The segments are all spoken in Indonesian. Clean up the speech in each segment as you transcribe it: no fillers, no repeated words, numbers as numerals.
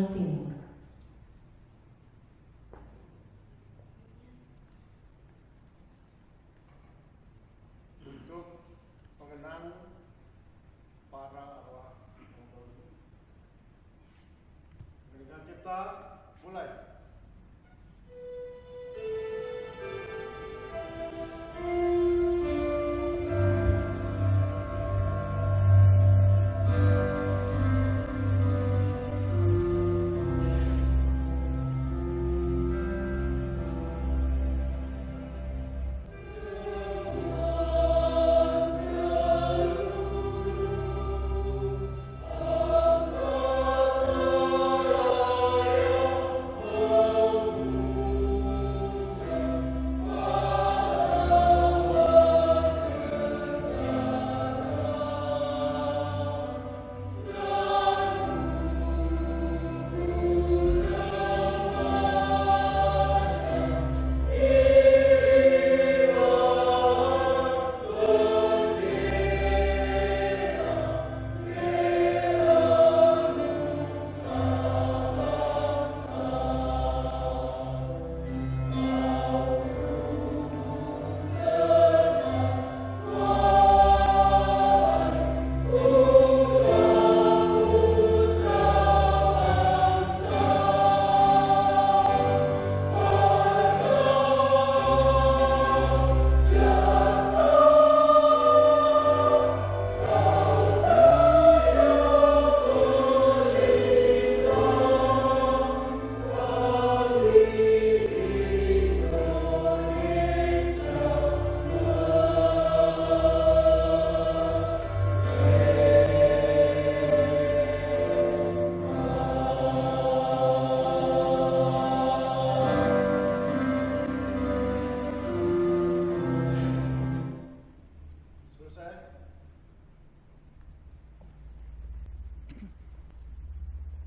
Jawa Timur. Untuk mengenang para arwah dengan kita mulai.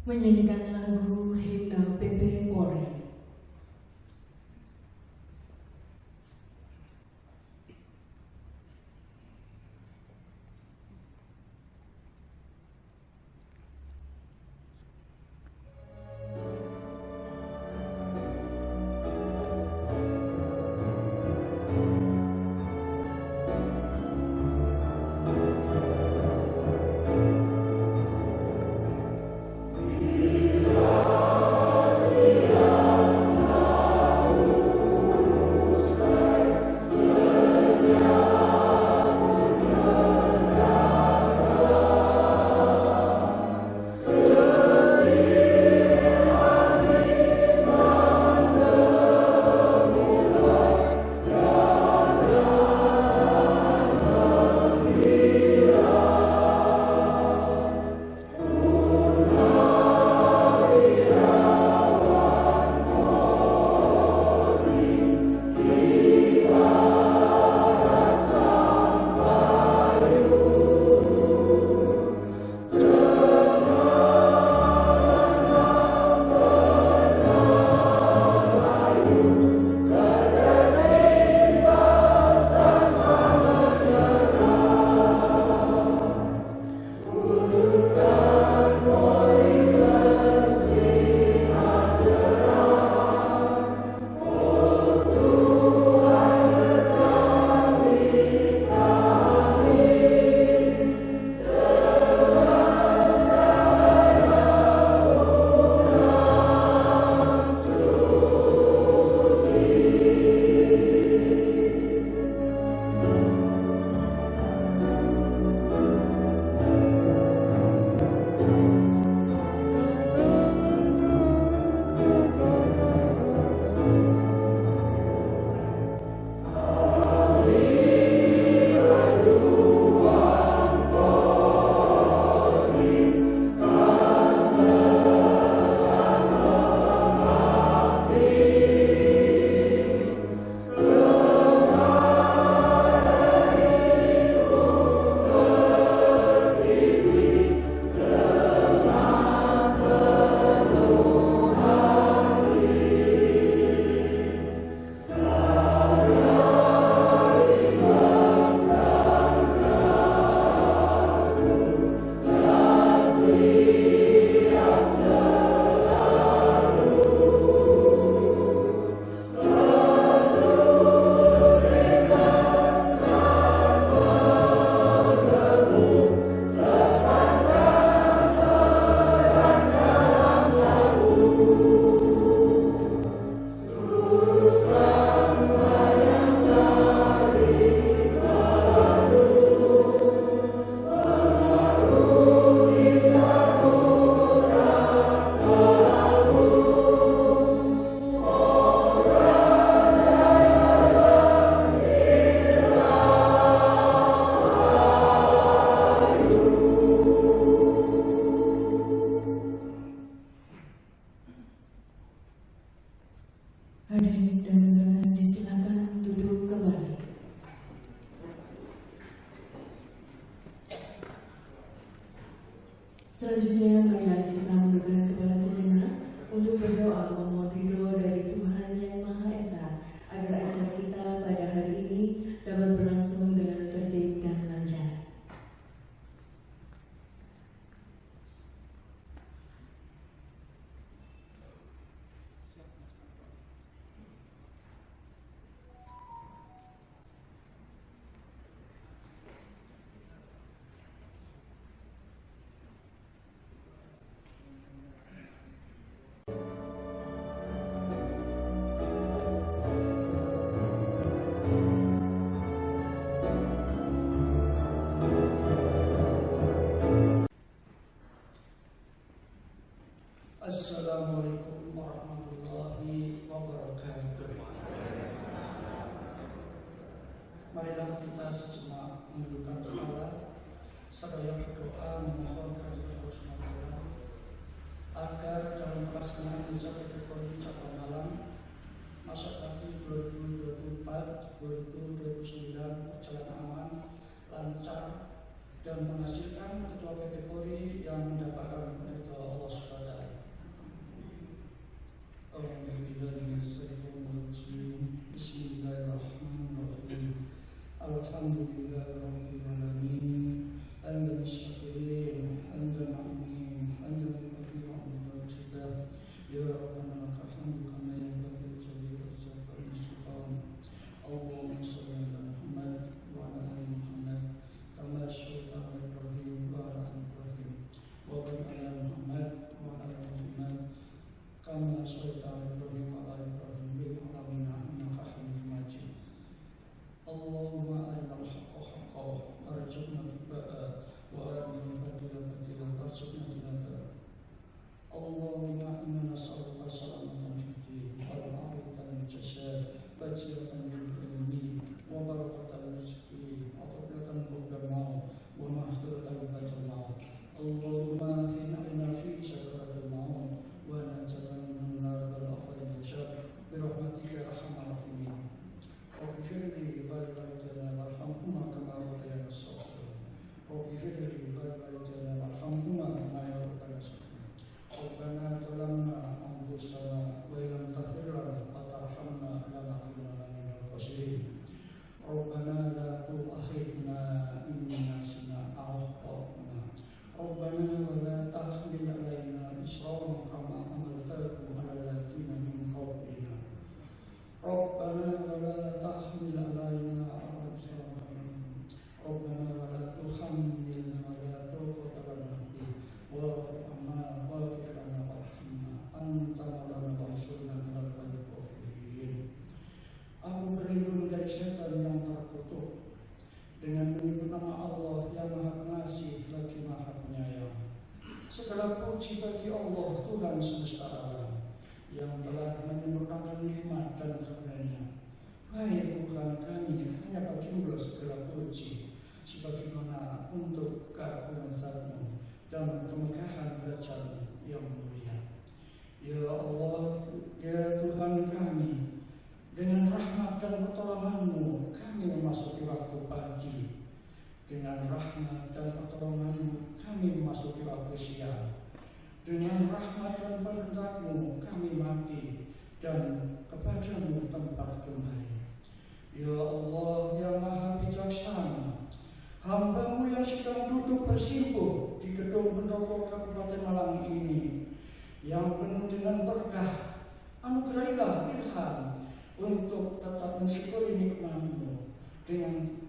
Menyanyikan lagu himne PP Polri. Sia Hadirin dan undangan disilakan duduk kembali. Selanjutnya marilah kita menundukkan kepala sejenak untuk berdoa memohon ridho dari Tuhan Yang Maha Esa agar acara kita pada hari ini dapat berlangsung dengan tertib dan lancar. Assalamualaikum warahmatullahi wabarakatuh. Marilah kita sejenak menundukkan kepala seraya berdoa memohon kepada Allah SWT agar dalam pelaksanaan mencapai kategori cabang malam masa bakti 2024-2029 berjalan aman, lancar, dan menghasilkan ketua kategori yang mendapatkan ridha Allah SWT. Bismillahirrahmanirrahim. Alhamdulillahirabbil alamin. Hamdan syakirin, hamdan mu'minin, hamdan muqaddirin wa mujidah. Ya Rabbana lakal hamdu kama yanbaghi li jalali sultan. Allahumma shalli ala Muhammad wa ala ali Muhammad kama shallaita ala Ibrahim wa ala ali Ibrahim wa barik ala Muhammad wa ala ali Muhammad kama shallaita ala Ibrahim wa ala Ibrahim fil alamin innaka Hamidum Majid. Allahumma arinal haqqa haqqan warzuqna ittiba'ah wa arinal batila batilan warzuqna ijtinabah. Allahumma inna nas'aluka salamatan fid din wal 'afiyatan fil jasad wa ziyadatan fil ilmi wa barakatan rizqi wa tawbatan qabla maut wa maghfiratan ba'da maut. Allahumma inna fi sakaratil maut wa najatan min nar wal afwal jannah bi rahmatika ya arhamar rahimin. Rabbighfirli wa liwalidayya warhamhuma kama rabbayani shaghira. Rabbighfirli wa liwalidayya warhamhuma kama rabbayani shaghira. Rabbana zalamna anfusana wa illam taghfir lana wa tarhamna lanakunanna minal khasirin. Rabbana la tu'akhidna in nasina aw akhtana. Rabbana wa la tahmil 'alaina isran kama hamaltahu 'alal ladzina min qablina. Rabbana wa la tahmil 'alaina isran Rabbana wa la tuhammilna ma la taqata lana bihi wa'fu 'anna waghfir lana warhamna anta maulana wansurna 'alal qawmil kafirin. Aku berlindung dari setan yang terkutuk dengan menyebut nama Allah yang Maha Pengasih lagi Maha Penyayang. Segala puji bagi Allah Tuhan semesta alam yang telah menyempurnakan nikmat dan karunia. Wahai Tuhan kami, hanya bagimu segala puji, sebagaimana untuk keagungan Zat-Mu dan kemegahan derajat-Mu yang mulia. Ya Allah, ya Tuhan kami, dengan rahmat dan pertolongan-Mu kami memasuki waktu pagi. Dengan rahmat dan pertolongan-Mu kami memasuki waktu siang. Dengan rahmat dan kehendak-Mu kami mati dan kepada-Mu tempat kembali. Ya Allah yang Maha Bijaksana, hamba-Mu yang sedang duduk bersimpuh di gedung pendopo Kabupaten Malang ini yang penuh dengan berkah, anugerahilah ilham untuk tetap mensyukuri nikmat-Mu dengan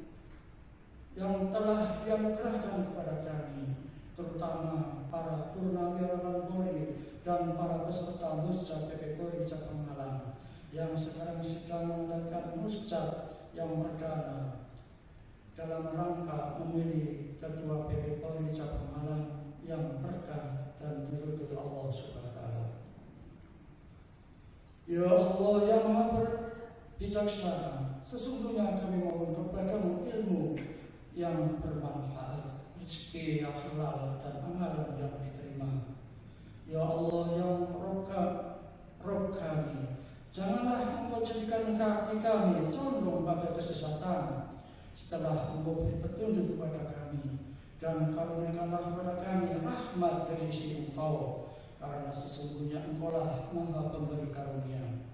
yang telah dianugerahkan kepada kami, terutama para purnawirawan Polri dan para peserta musjab kategori cabang Malang yang sekarang sedang mengadakan musjab yang perdana dalam rangka memilih ketua PP Polri cabang Malang yang berkah dan diridhoi Allah Subhanahu wa taala. Ya Allah yang Maha Bijaksana, sesungguhnya kami mohon kepada-Mu ilmu yang bermanfaat, rezeki yang halal dan amalan yang diterima. Ya Allah yang Rob kami, janganlah setelah Engkau beri petunjuk kepada kami, dan karuniakanlah kepada kami rahmat dari sisi Engkau, karena sesungguhnya Engkau lah Maha Pemberi karunia.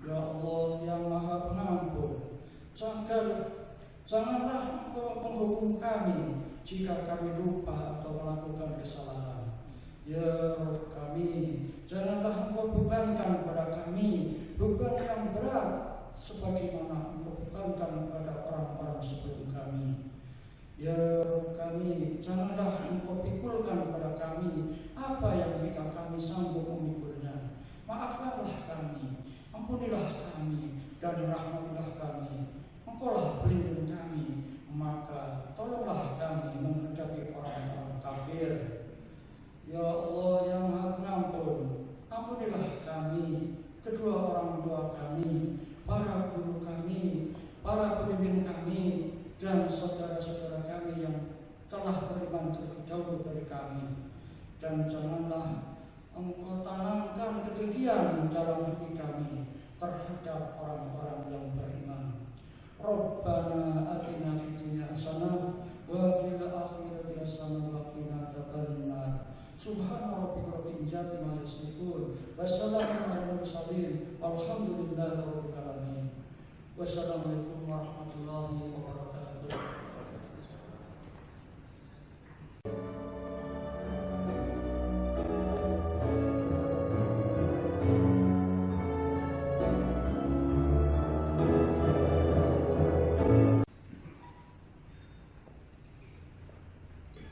Ya Allah yang Maha Pengampun, janganlah Engkau menghukum kami jika kami lupa atau melakukan kesalahan. Ya Rabb kami, janganlah Engkau bebankan kepada kami beban yang berat sebagaimana Engkau bebankan kepada orang-orang sebelum kami. Ya Rabb kami, janganlah Engkau pikulkan kepada kami apa yang tidak kami sanggup memikulnya. Maafkanlah kami, ampunilah kami, dan rahmatilah kami. Engkaulah pelindung kami, maka tolonglah kami menghadapi orang-orang kafir. Ya Allah yang Maha Pengampun, ampunilah kami, kedua orang tua kami, para guru kami, para pemimpin kami, dan saudara-saudara kami yang telah beriman terlebih dahulu dari kami. Dan janganlah Engkau tanamkan kedengkian dalam hati kami terhadap orang-orang yang beriman. Rabbana atina fid dunya hasanah wa fil akhirati hasanah wa qina adzabannar. Subhana rabbika rabbil izzati amma yasifun. Wassalamu alal mursalin. Walhamdulillahi rabbil alamin. Wassalamualaikum warahmatullahi wabarakatuh.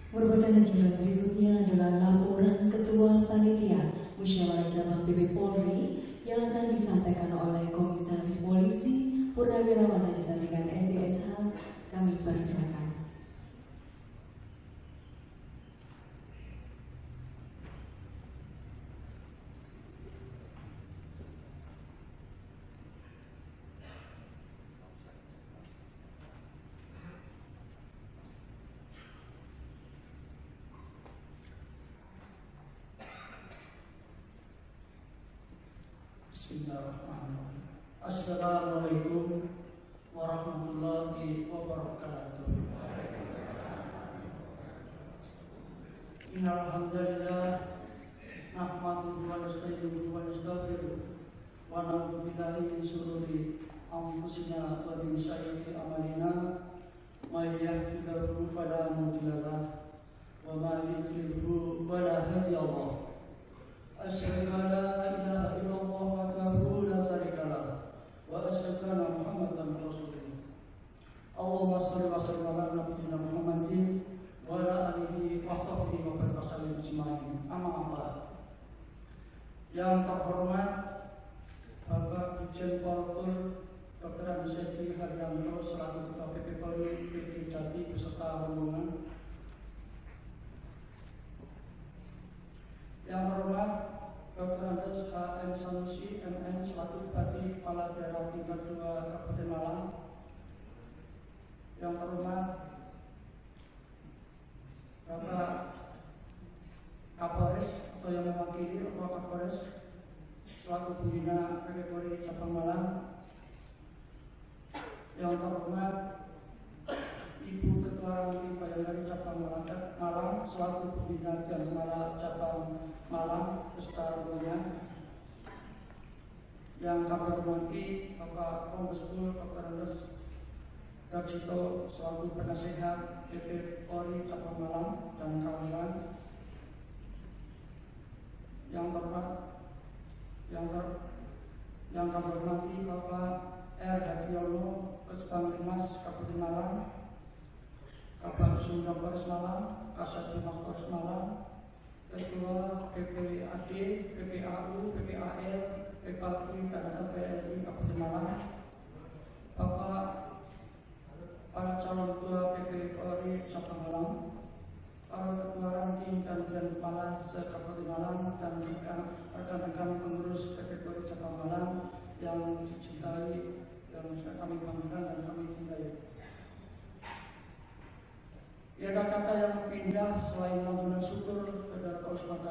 Merupakan acara berikutnya adalah laporan Ketua Panitia Musyawarah Cabang PP Polri yang akan disampaikan oleh Komisaris Polisi Purnawirawan Haji Sardikan SESH. Kami persilakan. Bismillahirrahmanirrahim. Assalamualaikum warahmatullahi wabarakatuh. Innal hamdalillah nahmaduhu wa nasta'inuhu wa nastaghfiruh wa na'udzu billahi min shururi anfusina wa min sayyiati a'malina. May yahdihillahu fala mudilla lahu wa may yudlilhu fala hadiya lahu. Asyhadu an la ilaha illallah wahdahu la syarika lahu wa asyhadu anna Muhammadan rasulullah. Allahumma shalli wa sallim ala nabiyyina Muhammadin wa ala alihi wa sahbihi wa baraka sallim ajmain. Amma ba'd. Yang terhormat Bapak Dirjen Polpur Dr. Ansyadi Haryanto selaku Ketua PP Polri PP Jati beserta rombongan. Yang terhormat Dr. Andes H.M. Sanusi MN selaku Bupati Kepala Daerah tingkat 2 Kabupaten Malang. Yang terhormat Bapak Kapolres atau yang mewakili Bapak Kapolres selaku Pembina PP Polri Cabang Malang. Yang terhormat Ibu Ketua Ranting Bayangkari Cabang Malang selaku Pembina Janmala Cabang Malang beserta rombongan. Yang kami hormati Bapak Kombes Pol Dr. Andes Darjito selaku Penasehat PP Polri Cabang Malang dan kawan-kawan. Yang terhormat yang kami hormati Bapak R. Hadiono Kesbang Dinas Kabupaten Malang, Kabar Sumber Polres Malang, Kasat Dinas Polres Malang, Ketua PPAD, PPAU, PPAL, PPAPRI, dan PLI Kabupaten Malang, Bapak para calon ketua PP Polri Cabang Malang, para ketua ranting dan Jan Kepala se-Kabupaten Malang, dan rekan-rekan pengurus PP Polri Cabang Malang yang dicintai, yang kami banggakan dan kami cintai. Ya, kata yang indah selain lantunan syukur kepada Allah SWT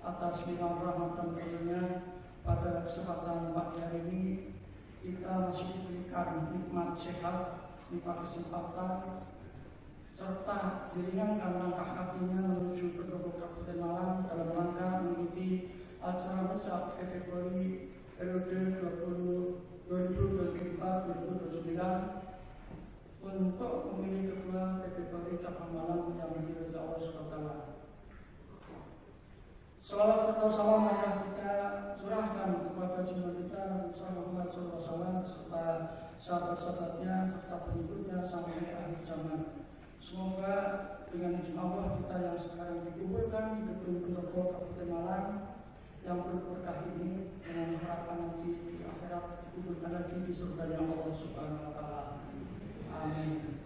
atas limpah rahmat dan karunia pada kesempatan pagi hari ini kita masih diberikan nikmat sehat lima kesempatan serta diringankan langkah kakinya menuju Pendopo Kabupaten Malang dalam rangka mengikuti acara besar PP Polri periode 2024-2029 untuk memilih ketua PP Polri cabang Malang yang diridhoi Allah SWT. Salawat serta salam marilah kita curahkan kepada junjungan kita Nabi Muhammad SAW serta sahabat-sahabatnya serta pengikutnya sampai akhir zaman. Semoga dengan izin Allah kita yang sekarang dikumpulkan di gedung Pendopo Kabupaten Malang yang berkah ini dengan harapan nanti di akhirat dikumpulkan lagi di surga Allah Subhanahu wa Ta'ala. Amin.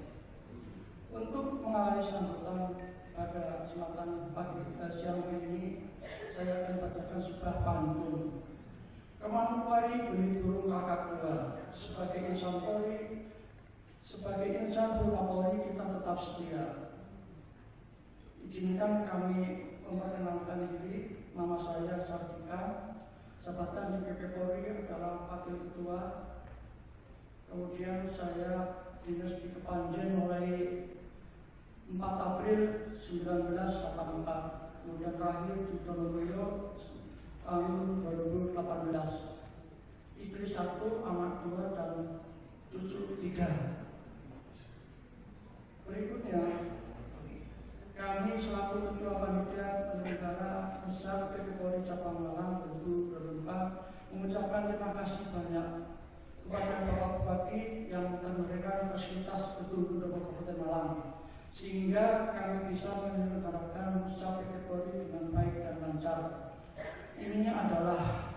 Untuk mengawali sambutan pada kesempatan siang ini, saya akan bacakan sebuah pantun. Kemampuan beri burung kakak tua, sebagai insan Polri, sebagai insan Polri kita tetap setia. Izinkan kami memperkenalkan diri. Nama saya Sartika, jabatan di PP Polri adalah Wakil Ketua. Kemudian saya dinas di Kepanjen mulai 4 April 1984. Kemudian terakhir di Donoboyo tahun 2018. Istri 1, anak 2, dan cucu 3. Berikutnya, kami selaku Ketua Panitia Penyelenggara Besar PP Polri Cabang Malang 2024 mengucapkan terima kasih banyak kepada Bapak Bupati yang telah memberikan fasilitas gedung Pendopo Kabupaten Malang, sehingga kami bisa menyelenggarakan usaha PP Polri dengan baik dan lancar. Ini adalah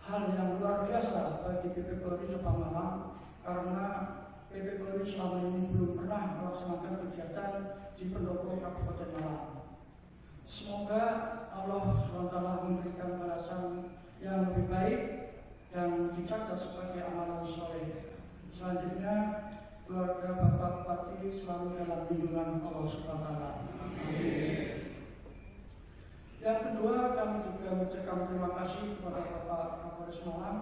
hal yang luar biasa bagi PP Polri Cabang Malang karena PP Polri selama ini belum pernah melaksanakan kegiatan di Pendopo Kabupaten Malang. Semoga Allah SWT memberikan balasan yang lebih baik dan dicatat sebagai amalan soleh. Selanjutnya, keluarga Bapak Bupati selalu dalam lindungan Allah SWT. Yang kedua, kami juga mengucapkan terima kasih kepada Bapak Kapolres Malang,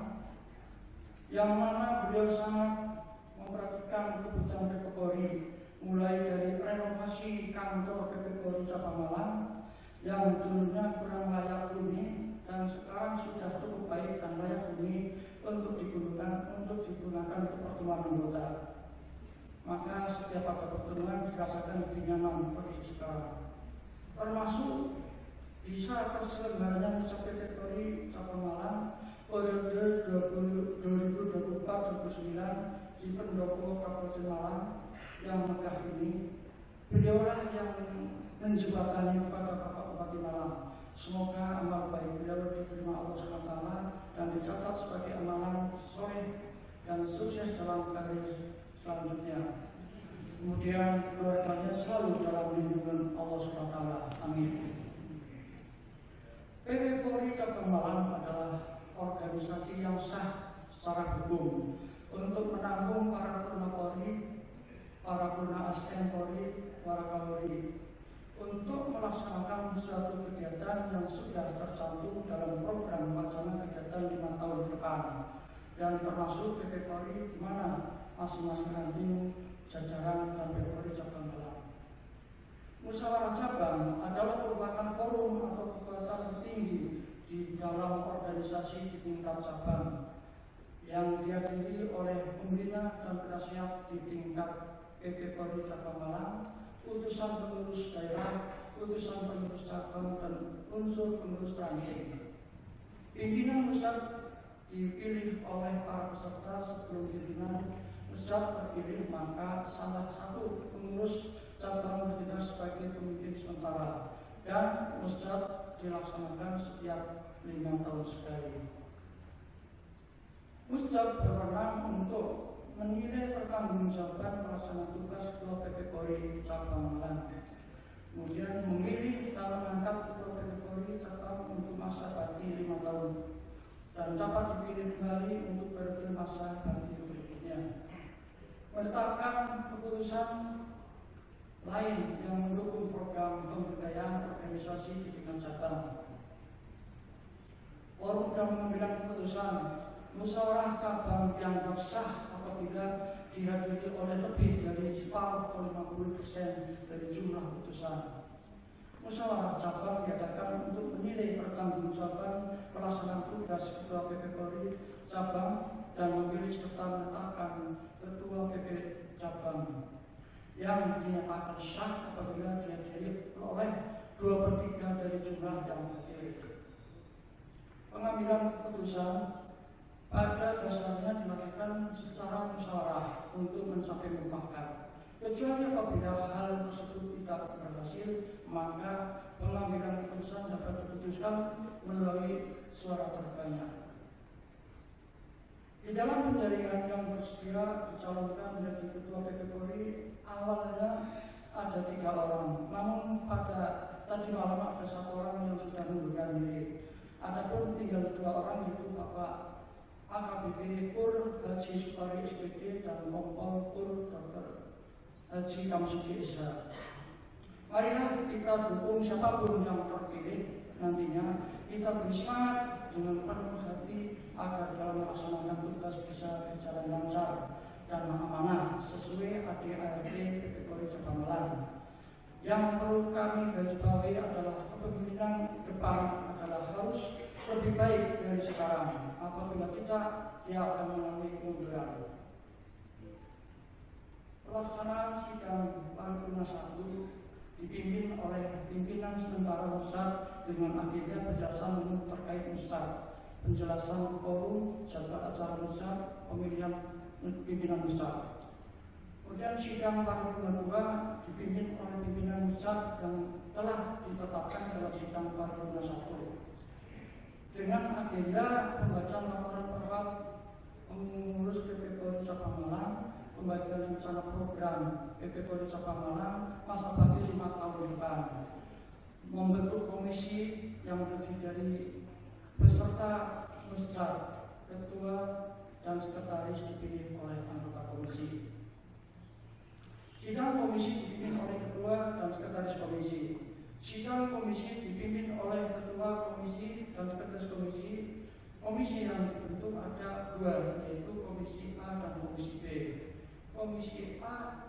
yang mana beliau sangat memperhatikan kebutuhan PP Polri, mulai dari renovasi kantor PP Polri Cabang Malang yang dulunya kurang layak huni dan sekarang sudah cukup baik dan layak huni untuk digunakan untuk pertemuan anggota. Maka setiap ada pertemuan dirasakan lebih nyaman seperti sekarang. Termasuk bisa terselenggaranya usaha PP Polri Cabang Malang periode 2024-2029 di Pendopo Kabupaten Malang yang megah ini. Beliaulah yang menjembatani kepada Bapak Bupati Malang. Semoga amal baik beliau diterima Allah SWT dan dicatat sebagai amalan soleh dan sukses dalam karir selanjutnya. Kemudian keluarganya selalu dalam lindungan Allah SWT. Amin. PP Polri Cabang Malang adalah organisasi yang sah secara hukum untuk menampung para purna Polri, para purna ASN Polri, para Kapolri, untuk melaksanakan suatu kegiatan yang sudah tercantum dalam program wacana kegiatan 5 tahun ke depan, dan termasuk PP Polri di mana masing-masing ranting jajaran dan PP Polri Cabang Malang. Musyawarah cabang adalah merupakan forum atau kekuatan tertinggi di dalam organisasi di tingkat cabang yang dihadiri oleh pembina dan penasihat di tingkat PP Polri Cabang Malang, utusan pengurus daerah, utusan pengurus cabang, dan unsur pengurus ranting. Pimpinan pusat dipilih oleh para peserta. Sebelum pimpinan pusat terpilih, maka salah satu pengurus cabang bertugas sebagai pemimpin sementara, dan pusat dilaksanakan setiap 5 tahun sekali. Pusat berwenang untuk menilai pertanggungjawaban pelaksana tugas Ketua PP Polri Cabang Malang, kemudian memilih dan mengangkat Ketua PP Polri Cabang untuk masa bakti 5 tahun, dan dapat dipilih kembali untuk periode masa bakti berikutnya. Menetapkan keputusan lain yang mendukung program pemberdayaan organisasi di tingkat cabang. Forum dan pengambilan keputusan musyawarah cabang dianggap sah apabila dihadiri oleh lebih dari separuh atau 50% dari jumlah putusan. Musyawarah cabang diadakan untuk menilai pertanggungjawaban pelaksanaan tugas Ketua PP Polri cabang dan memilih serta menetapkan Ketua PP cabang yang dinyatakan sah apabila dihadiri oleh 2/3 dari jumlah yang hadir. Pengambilan keputusan pada dasarnya dilakukan secara musyawarah untuk mencapai mufakat. Kecuali apabila hal tersebut tidak berhasil, maka pengambilan keputusan dapat diputuskan melalui suara terbanyak. Di dalam penjaringan yang bersedia dicalonkan menjadi Ketua PP Polri, awalnya ada 3 orang, namun pada tadi malam ada 1 orang yang sudah mengundurkan diri. Adapun tinggal 2 orang, yaitu Bapak AKBP Pur Haji Supari SPT dan Kompol Pur Dr. Haji Kamsudi Esa. Marilah kita dukung siapapun yang terpilih nantinya. Kita beri semangat dengan penuh hati agar dalam melaksanakan tugas bisa berjalan lancar dan amanah sesuai ADART PP Polri Cabang Malang. Yang perlu kami garisbawahi adalah kepemimpinan depan adalah harus lebih baik dari sekarang. Apabila tidak, dia akan mengalami kemunduran. Pelaksanaan sidang paripurna 1 dipimpin oleh pimpinan sementara pusat dengan agenda penjelasan terkait pusat, penjelasan forum, jadwal acara pusat, pemilihan pimpinan pusat. Kemudian sidang paripurna 2 dipimpin oleh pimpinan pusat yang telah ditetapkan dalam sidang paripurna 1 dengan agenda pembacaan laporan perkap pengurus PP Polri Cabang Malang, pembagian rencana program PP Polri Cabang Malang masa bakti 5 tahun depan, membentuk komisi yang terdiri dari peserta pusat, ketua dan sekretaris dipilih oleh anggota komisi. Sidang komisi dipimpin oleh ketua dan sekretaris komisi. Sidang komisi dipimpin oleh ketua komisi dan sekretaris komisi. Komisi yang dibentuk ada 2, yaitu komisi A dan komisi B. Komisi A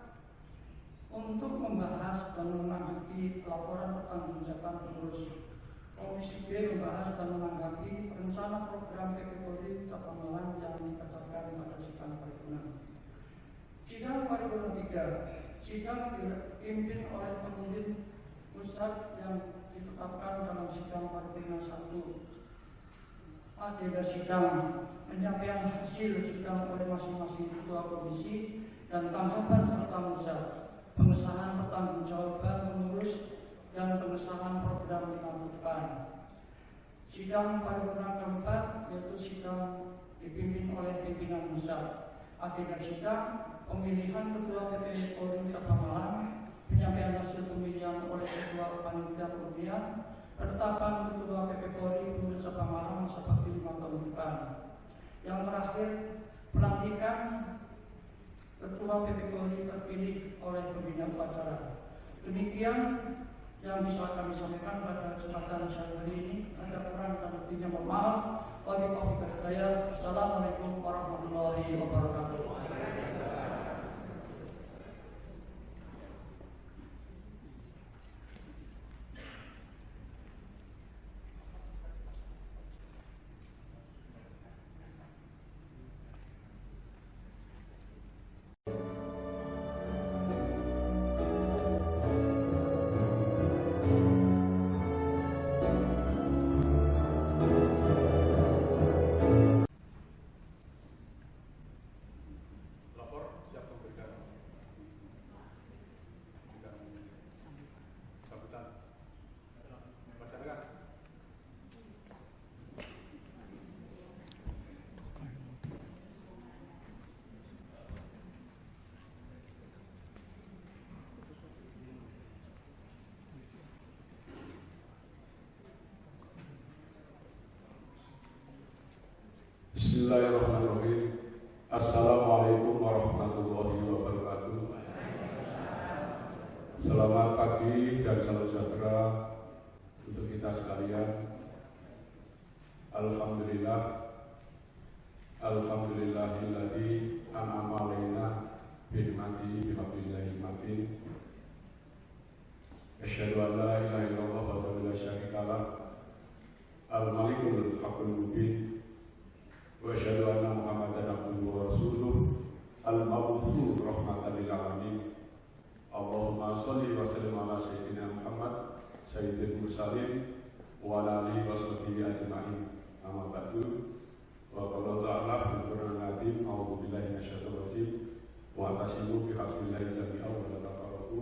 untuk membahas dan menanggapi laporan pertanggungjawaban pengurus. Komisi B membahas dan menanggapi rencana program PP Polri Cabang Malang yang dibacakan pada sidang paripurna. Sidang paripurna 3, sidang dipimpin oleh pemimpin pusat yang ditetapkan dalam sidang paripurna 1. Agenda sidang, penyampaian hasil sidang oleh masing-masing ketua komisi dan tanggapan serta musyawarah, pengesahan pertanggungjawaban pengurus dan pengesahan program 5 depan. Sidang paripurna keempat yaitu sidang dipimpin oleh pimpinan pusat. Agenda sidang, pemilihan ketua PP Polri Cabang Malang, penyampaian hasil pemilihan oleh ketua panitia pemilihan, penetapan ketua PP Polri Polri Cabang Malang masa bakti 5 tahun depan. Yang terakhir, pelantikan ketua PP Polri terpilih oleh pembina upacara. Demikian yang bisa kami sampaikan pada kesempatan siang hari ini. Ada kurang dan lebihnya mohon maaf. Wabillahi taufiq. Assalamualaikum warahmatullahi wabarakatuh. Bismillahirrahmanirrahim. Assalamualaikum warahmatullahi wabarakatuh. Selamat pagi dan salam sejahtera untuk kita sekalian. Alhamdulillah Alhamdulillahilladzi an'ama alaina binikmatihi bihablillahi matin. Asyhadu an la ilaha illallah wahdahu la syarika lah, al-malikul haqqul mubin. Wa asyhadu anna Muhammadan abduhu wa rasuluh, al-mab'utsu rahmatan lil alamin. Allahumma shalli wa sallim ala sayyidina Muhammad sayyidil mursalin wa ala alihi wa sahbihi ajma'in. Amma ba'du. Wa qala ta'ala fil Qur'anil azim, a'udzu billahi minasyaitonir rajim, wa atasimu bihablillahi jami'an wa la tafarraqu.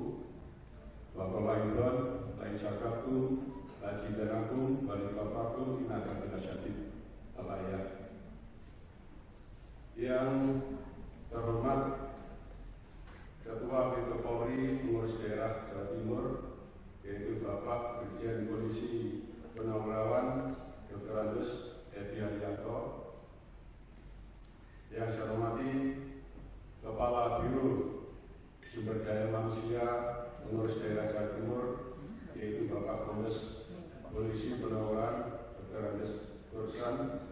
Wa qala aidan la in syakartum la zidanakum wa la kafartum inna dzalika lasyadid. Al-ayat. Yang terhormat Ketua Biro Polri Pengurus Daerah Jawa Timur, yaitu Bapak Brigjen Polisi Purnawirawan Dr. Andes Edi Haryanto. Yang saya hormati Kepala Biro Sumber Daya Manusia Pengurus Daerah Jawa Timur, yaitu Bapak Kombes Polisi Purnawirawan Dr. Andes Bursan,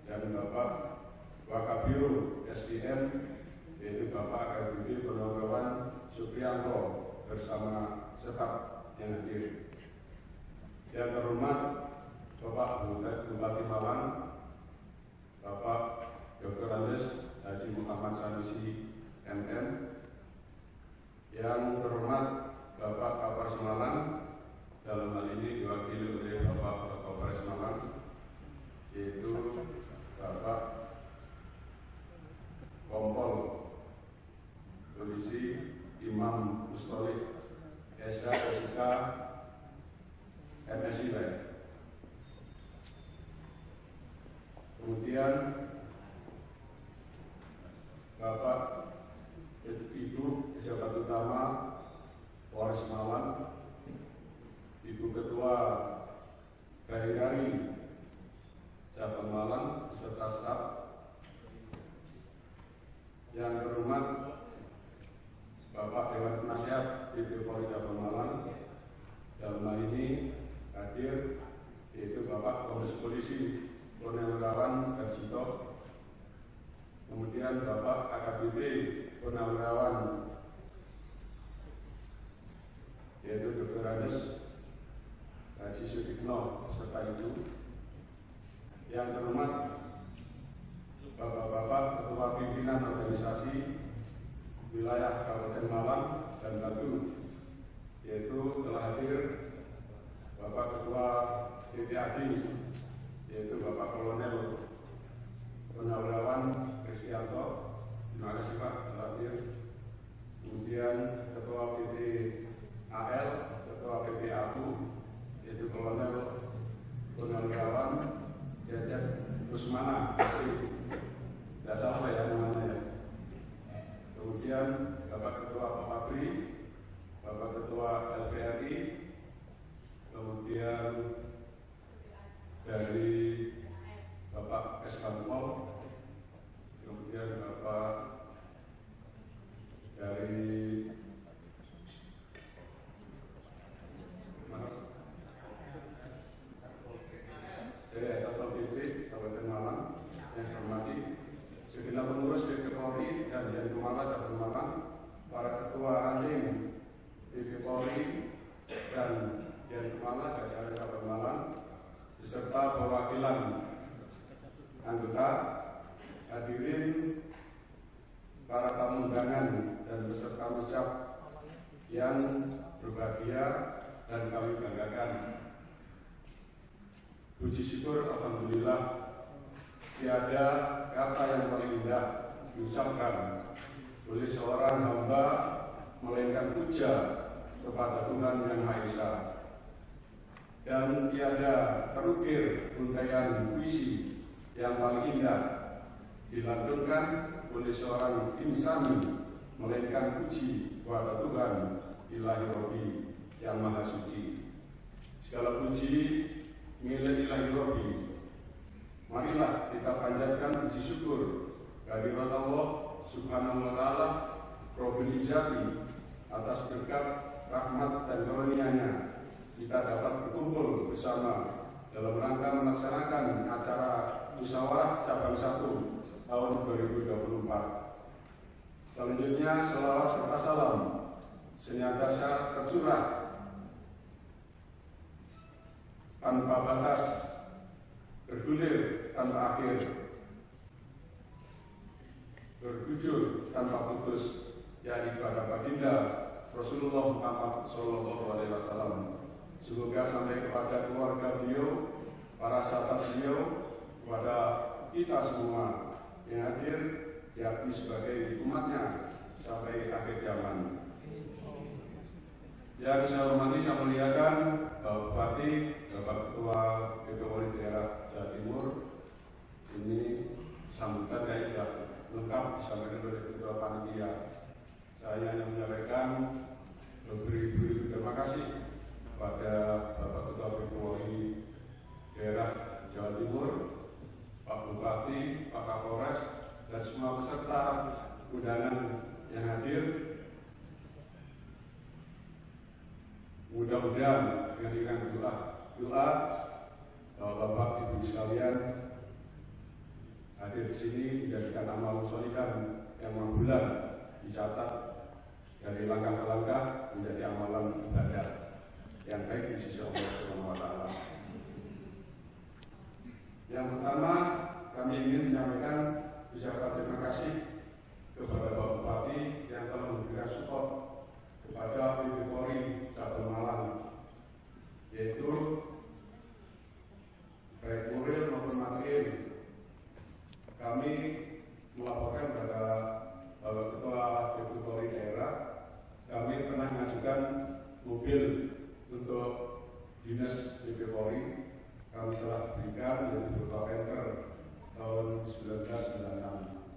dan Bapak Wakabiro SDM, yaitu Bapak AKBP Purnawirawan Supriyanto bersama staf yang hadir. Yang terhormat Bapak Bupati Malang, Bapak Dr. Andes Haji Muhammad Sanusi MM. Yang terhormat Bapak Kapolres Malang, dalam hal ini diwakili oleh Bapak Kapolres Malang, yaitu Bapak Kompol Polisi Imam Mustolik SK MSI. Kemudian Bapak Ibu Pejabat Utama Polres Malang, Ibu Ketua Garing Cabang Malang beserta staf. Yang terhormat Bapak Dewan Penasihat PP Polri Cabang Malang, dalam hal ini hadir yaitu Bapak Kombes Polisi Purnawirawan Garjito, kemudian Bapak AKBP Purnawirawan yaitu Dr. Andes Haji Sutikno beserta Ibu. Yang terhormat Bapak-bapak Ketua Pimpinan Organisasi Wilayah Kabupaten Malang dan Batu, yaitu telah hadir Bapak Ketua DPAD, yaitu Bapak Kolonel Purnawirawan Kristianto. Terima kasih Pak telah hadir. Kemudian Ketua PT AL, Ketua PT APU, yaitu Kolonel Purnawirawan Jajat Rusmana Asri. Tidak salah ya namanya ya. Kemudian Bapak Ketua Papabri, Bapak Ketua LVRI, kemudian dari Bapak Espanpol, kemudian Bapak dari Satpol PP Kabupaten Malang. Yang saya hormati segenap pengurus PP Polri dan Dian Kemala Cabang Malang, para ketua ranting PP Polri dan Dian Kemala Jajaran Cabang Malang, beserta perwakilan anggota, hadirin, para tamu undangan dan peserta musyawarah yang berbahagia dan kami banggakan. Puji syukur alhamdulillah, tiada kata yang paling indah diucapkan oleh seorang hamba melainkan puja kepada Tuhan Yang Maha Esa, dan tiada terukir untaian puisi yang paling indah dilantunkan oleh seorang insani melainkan puji kepada Tuhan Ilahi Robbi Yang Maha Suci. Segala puji milik Ilahi Robbi. Marilah kita panjatkan puji syukur kehadirat Allah Subhanahu wa Ta'ala Robbil Izzati atas berkat, rahmat dan karunia-Nya kita dapat berkumpul bersama dalam rangka melaksanakan acara musyawarah cabang 1 tahun 2024. Selanjutnya, selawat serta salam senantiasa tercurah tanpa batas, bergulir tanpa akhir, bergujur tanpa putus, yakni kepada baginda Rasulullah Muhammad SAW. Semoga sampai kepada keluarga beliau, para sahabat beliau, kepada kita semua yang hadir diakui sebagai umatnya sampai akhir zaman. Yang saya hormati, saya muliakan Bapak Bupati, Bapak Ketua BPORI Daerah Jawa Timur. Ini sambutan yang sudah lengkap disampaikan oleh Ketua Panitia. Saya hanya menyampaikan beribu-ribu terima kasih kepada Bapak Ketua BPORI Daerah Jawa Timur, Pak Bupati, Pak Kapolres, dan semua peserta undangan yang hadir. Mudah-mudahan dengan doa Bapak Ibu sekalian hadir di sini menjadikan amal solidan yang membulan dicatat dari langkah ke langkah menjadi amalan ibadah yang baik di sisi Allah Subhanahu wa Ta'ala. Yang pertama, kami ingin menyampaikan ucapan terima kasih kepada Bapak Bupati yang telah memberikan support kepada BPORI Cabang Malang, yaitu baik moral maupun material. Kami melaporkan kepada Bapak Ketua BPORI Daerah, kami pernah mengajukan mobil untuk dinas BPORI. Kami telah berikan yaitu berupa tanker tahun 1996.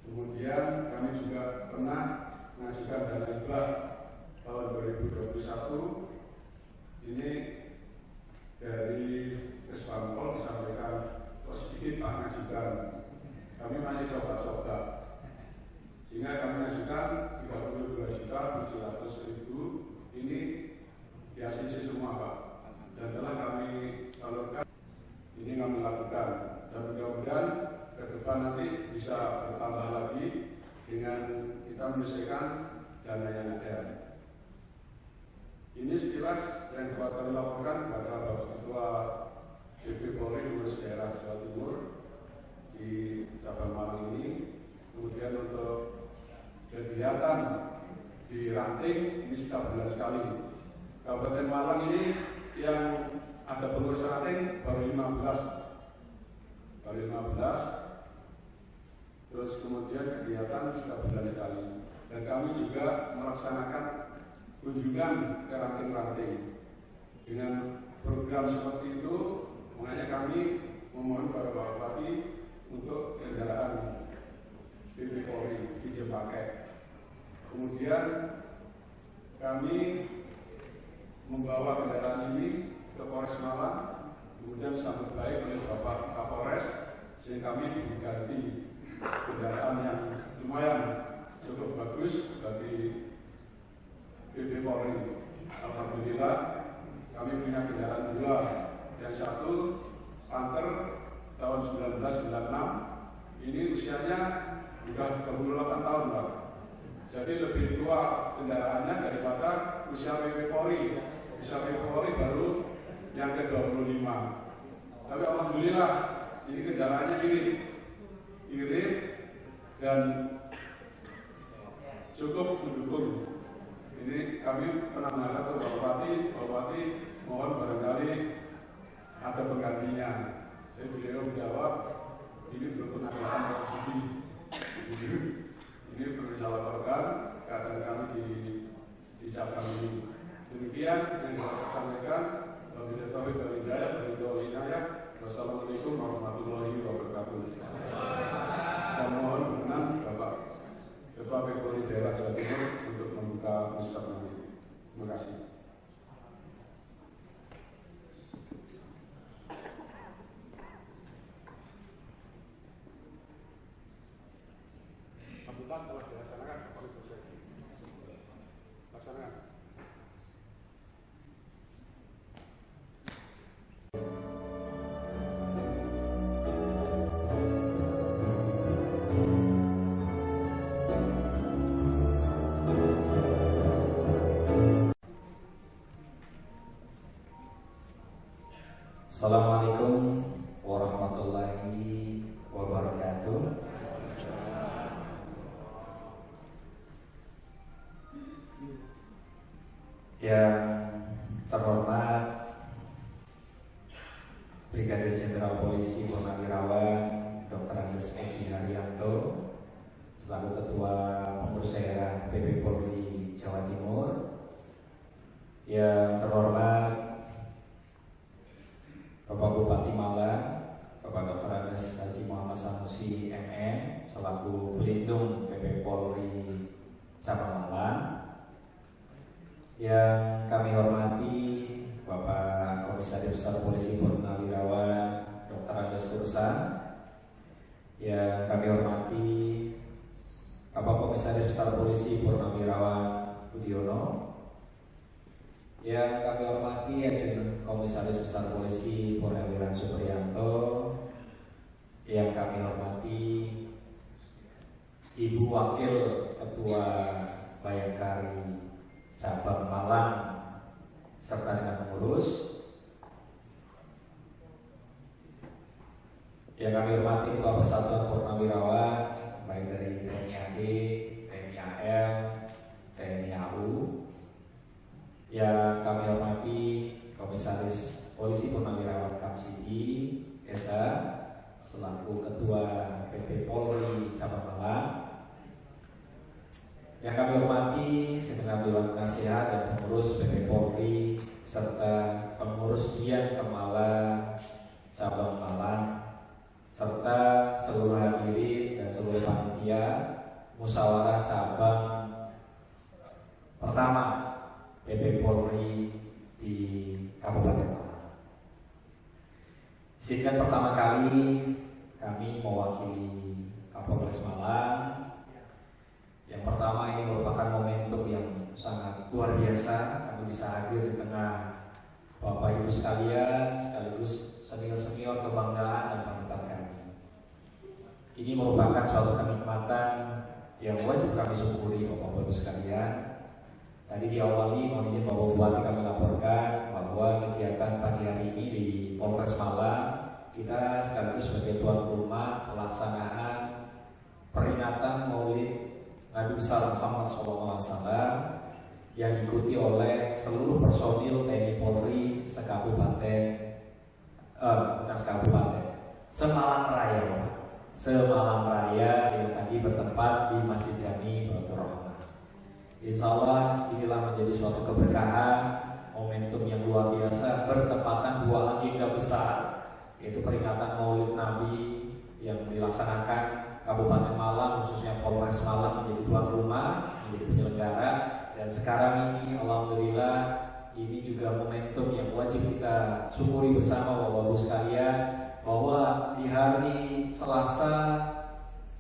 Kemudian kami juga pernah mengajukan dana hibah tahun 2021. Ini dari Kesbangpol disampaikan sedikit Pak mengajukan. Kami masih coba-coba, sehingga kami mengajukan 32.700.000. Ini di ACC semua Pak, dan telah kami salurkan. Ini kami lakukan, dan mudah-mudahan ke depan nanti bisa bertambah lagi dengan kita menyelesaikan dana yang ada. Ini sekilas yang dapat kami laporkan kepada Bapak Ketua BPORI Pengurus Daerah Jawa Timur di cabang Malang ini. Kemudian untuk kegiatan di ranting ini setiap bulan sekali. Kabupaten Malang ini yang ada pengurus ranting baru 15. Terus kemudian kegiatan setiap bulan sekali. Dan kami juga melaksanakan kunjungan ke ranting-ranting. Dengan program seperti itu, makanya kami memohon kepada Bapak Bupati untuk kendaraan BPORI dipakai. Kemudian kami membawa kendaraan ini ke Polres Malang, kemudian sambut baik oleh Bapak Kapolres, sehingga kami diganti kendaraan yang lumayan cukup bagus bagi BPORI. Alhamdulillah kami punya kendaraan dua, yang satu Panther tahun 1996, ini usianya sudah 38 tahun Pak. Jadi lebih tua kendaraannya daripada usia BPORI. Usia BPORI baru yang ke-25. Tapi alhamdulillah ini kendaraannya irit dan cukup mendukung. Ini kami pernah menghadap ke Bapak Bupati, mohon barangkali ada penggantinya. Jadi beliau menjawab, ini belum pernah datang ke sini. Ini perlu saya laporkan keadaan kami di cabang ini. Demikian yang bisa saya sampaikan. Wabillahi taufiq wal hidayah. Wassalamualaikum warahmatullahi wabarakatuh. Dan mohon berkenan Bapak Ketua BPORI Daerah Jawa Timur untuk membuka misbah nanti. Terima kasih. Sambutan telah dilaksanakan, Bapak selesai. Laksanakan. Assalamualaikum warahmatullahi wabarakatuh. Yang terhormat Brigadir Jenderal Polisi Purnawirawan Dr. Andes Eki Haryanto selaku Ketua Pengurus Daerah PP Polri Jawa Timur. Yang terhormat Bapak Bupati Malang, Bapak Dr. Andes Haji Muhammad Sanusi MM selaku Pelindung PP Polri Cabang Malang. Yang kami hormati Bapak Komisaris Besar Polisi Purnawirawan Dr. Andes Kursan. Yang kami hormati Bapak Komisaris Besar Polisi Purnawirawan Budiono. Yang kami hormati Adjunkt Komisaris Besar Polisi Purnawirawan Supriyanto. Yang kami hormati Ibu Wakil Ketua Bayangkari Cabang Malang serta dengan pengurus. Yang kami hormati Ketua Persatuan Purnawirawan baik dari TNI AD, TNI AL, TNI AU. Yang kami hormati Komisaris Polisi Purnawirawan Kamsidi SH selaku Ketua PP Polri Cabang Malang. Yang kami hormati segenap Dewan Nasihat dan pengurus PP Polri serta pengurus Dian Kemala Cabang Malang serta seluruh hadirin dan seluruh panitia musyawarah cabang pertama PP Polri di Kabupaten Malang. Izinkan pertama kali kami mewakili Kapolres Malang. Yang pertama, ini merupakan momentum yang sangat luar biasa. Kami bisa hadir di tengah Bapak Ibu sekalian, sekaligus senior-senior kebanggaan dan panutan kami. Ini merupakan suatu kenikmatan yang wajib kami syukuri Bapak Ibu sekalian. Tadi diawali, mohon izin Bapak Bupati kami laporkan bahwa kegiatan pagi hari ini di Polres Malang kita sekaligus sebagai tuan rumah pelaksanaan peringatan Maulid Nabi besar Muhammad SAW yang diikuti oleh seluruh personil TNI Polri sekabupaten, bukan sekabupaten, Semalang Raya yang tadi bertempat di Masjid Jami Baitur Rahmah. Insya Allah inilah menjadi suatu keberkahan, momentum yang luar biasa bertepatan dua agenda besar, yaitu peringatan Maulid Nabi yang dilaksanakan Kabupaten Malang, khususnya Polres Malang menjadi tuan rumah, menjadi penyelenggara. Dan sekarang ini alhamdulillah ini juga momentum yang wajib kita syukuri bersama Bapak Ibu sekalian, bahwa di hari Selasa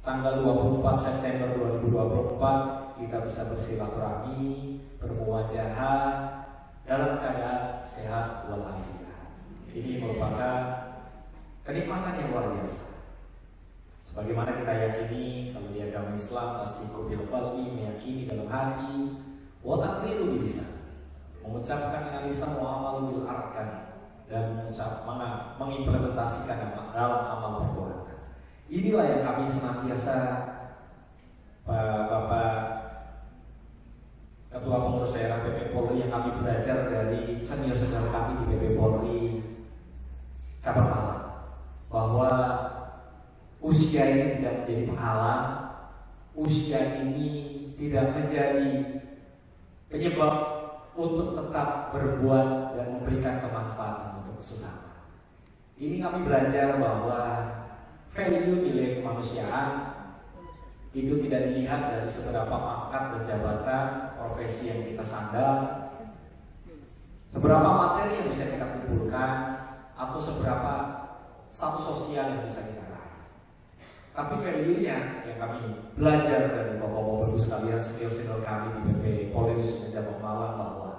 tanggal 24 September 2024 kita bisa bersilaturahmi, bermuwajahah dalam keadaan sehat walafiat. Ini merupakan kenikmatan yang luar biasa. Sebagaimana kita yakini kalau di agama Islam tasdiqu bil qalbi, meyakini dalam hati, wa taqriru bil lisan, mengucapkan dengan lisan, wa amalu bil arkan, dan mengimplementasikan dalam amal perbuatan. Inilah yang kami senantiasa Bapak Ketua Pengurus Daerah PP Polri yang kami belajar dari senior-senior kami di PP Polri Cabang Malang, bahwa usia ini tidak menjadi penghalang, usia ini tidak menjadi penyebab untuk tetap berbuat dan memberikan kemanfaatan untuk sesama. Ini kami belajar bahwa value nilai kemanusiaan itu tidak dilihat dari seberapa pangkat dan jabatan profesi yang kita sandang, seberapa materi yang bisa kita kumpulkan, atau seberapa status sosial yang bisa kita raih. Tapi value-nya yang kami belajar dari bapak-bapak sekalian senior-senior kami di PP Polri Cabang Malang, bahwa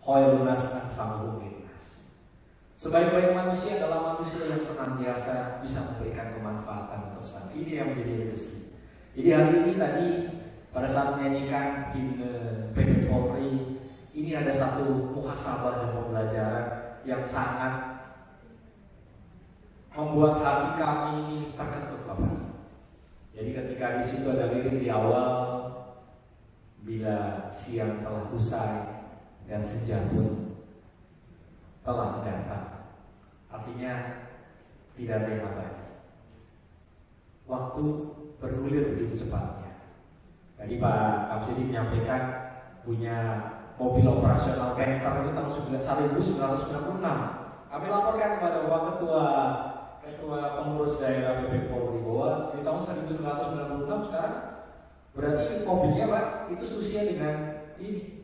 khairun nas anfa'uhum linnas. Sebaik-baik manusia adalah manusia yang senantiasa bisa memberikan kemanfaatan untuk sesama. Ini yang menjadi legacy. Jadi hari ini tadi pada saat menyanyikan himne PP Polri, ini ada satu muhasabah dan pembelajaran yang sangat membuat hati kami ini terketuk, Bapak. Jadi ketika di situ ada lirik di awal, bila siang telah usai dan senja pun telah datang. Artinya tidak ada yang abadi. Waktu bergulir begitu cepatnya. Tadi Pak Kapsidi menyampaikan punya mobil operasional Panther itu tahun 1996. Kami laporkan kepada Bapak Ketua Pengurus Daerah BP Polri bahwa di tahun 1996 sekarang berarti mobilnya Pak itu seusia dengan ini.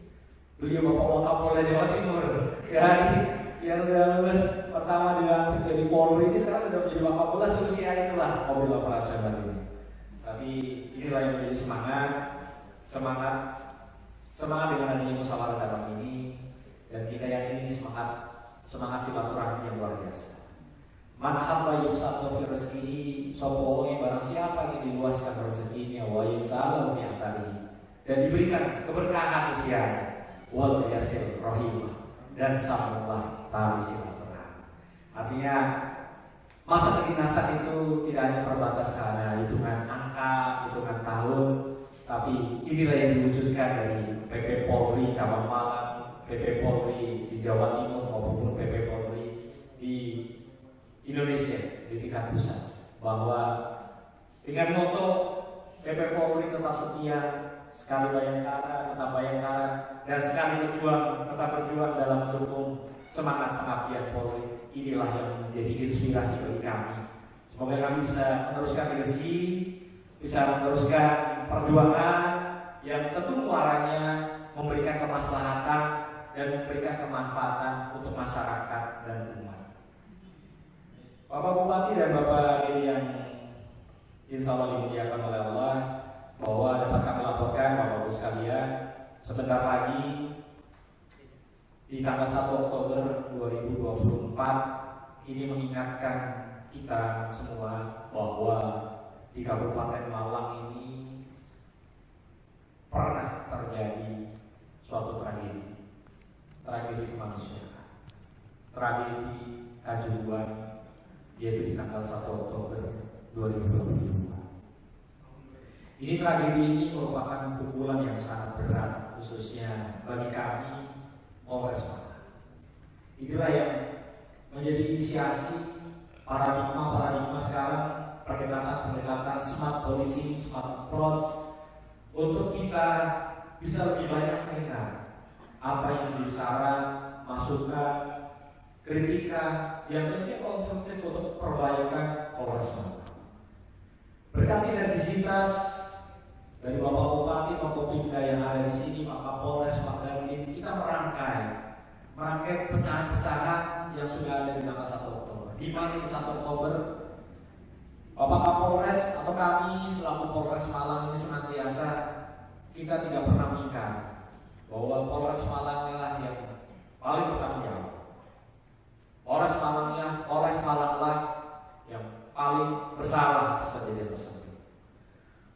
Beliau Bapak Wakapolda Jawa Timur. Yang sudah lulus pertama dilantik dari Polri ini sekarang sudah menjadi Wakapolda, seusia itulah mobil operasional ini. Tapi inilah yang menjadi semangat dengan adanya musyawarah cabang ini, dan kita yakin ini semangat silaturahmi yang luar biasa. Man habba yusatu fi rizqihi, sapa wong barang siapa yang diluaskan rezekinya wa yansalu fi atari, dan diberikan keberkahan usianya, wal yasil rahim, dan sambunglah tali silaturahmi. Artinya masa kedinasan itu tidak hanya terbatas karena hitungan angka, hitungan tahun, tapi inilah yang diwujudkan dari PP Polri cabang Malang, PP Polri di Jawa Timur maupun PP Polri di Indonesia di tingkat pusat, bahwa dengan moto PP Polri tetap setia, sekali Bayangkara tetap Bayangkara, dan sekali berjuang tetap berjuang dalam mendukung semangat pengabdian Polri. Inilah yang menjadi inspirasi bagi kami. Semoga kami bisa meneruskan legacy, bisa meneruskan perjuangan yang tentu muaranya memberikan kemaslahatan dan memberikan kemanfaatan untuk masyarakat dan umat. Bapak Bupati dan Bapak Diri yang insya Allah dimuliakan oleh Allah, bahwa dapat kami laporkan Bapak Ibu sekalian, sebentar lagi di tanggal 1 Oktober 2024 ini mengingatkan kita semua bahwa di Kabupaten Malang ini pernah terjadi suatu tragedi kemanusiaan, tragedi Kanjuruhan, yaitu di tanggal 1 Oktober 2022. Ini tragedi ini merupakan pukulan yang sangat berat, khususnya bagi kami Polres Malang. Inilah yang menjadi inisiasi paradigma sekarang, pendekatan smart policing, smart approach, untuk kita bisa lebih banyak mendengar apa yang menjadi saran, masukan, kritikan yang tentunya konstruktif untuk perbaikan Polres Malang. Berkat sinergisitas dari Bapak Bupati, Forkopimda yang ada di sini, Pak Kapolres, Pak Dandim, kita merangkai pecahan-pecahan yang sudah ada di tanggal 1 Oktober. Di mana di 1 Oktober Bapak Kapolres atau kami selaku Polres Malang ini senantiasa kita tidak pernah mengingkar bahwa Polres Malang lah yang paling bertanggung jawab. Polres Malanglah yang paling bersalah atas kejadian tersebut.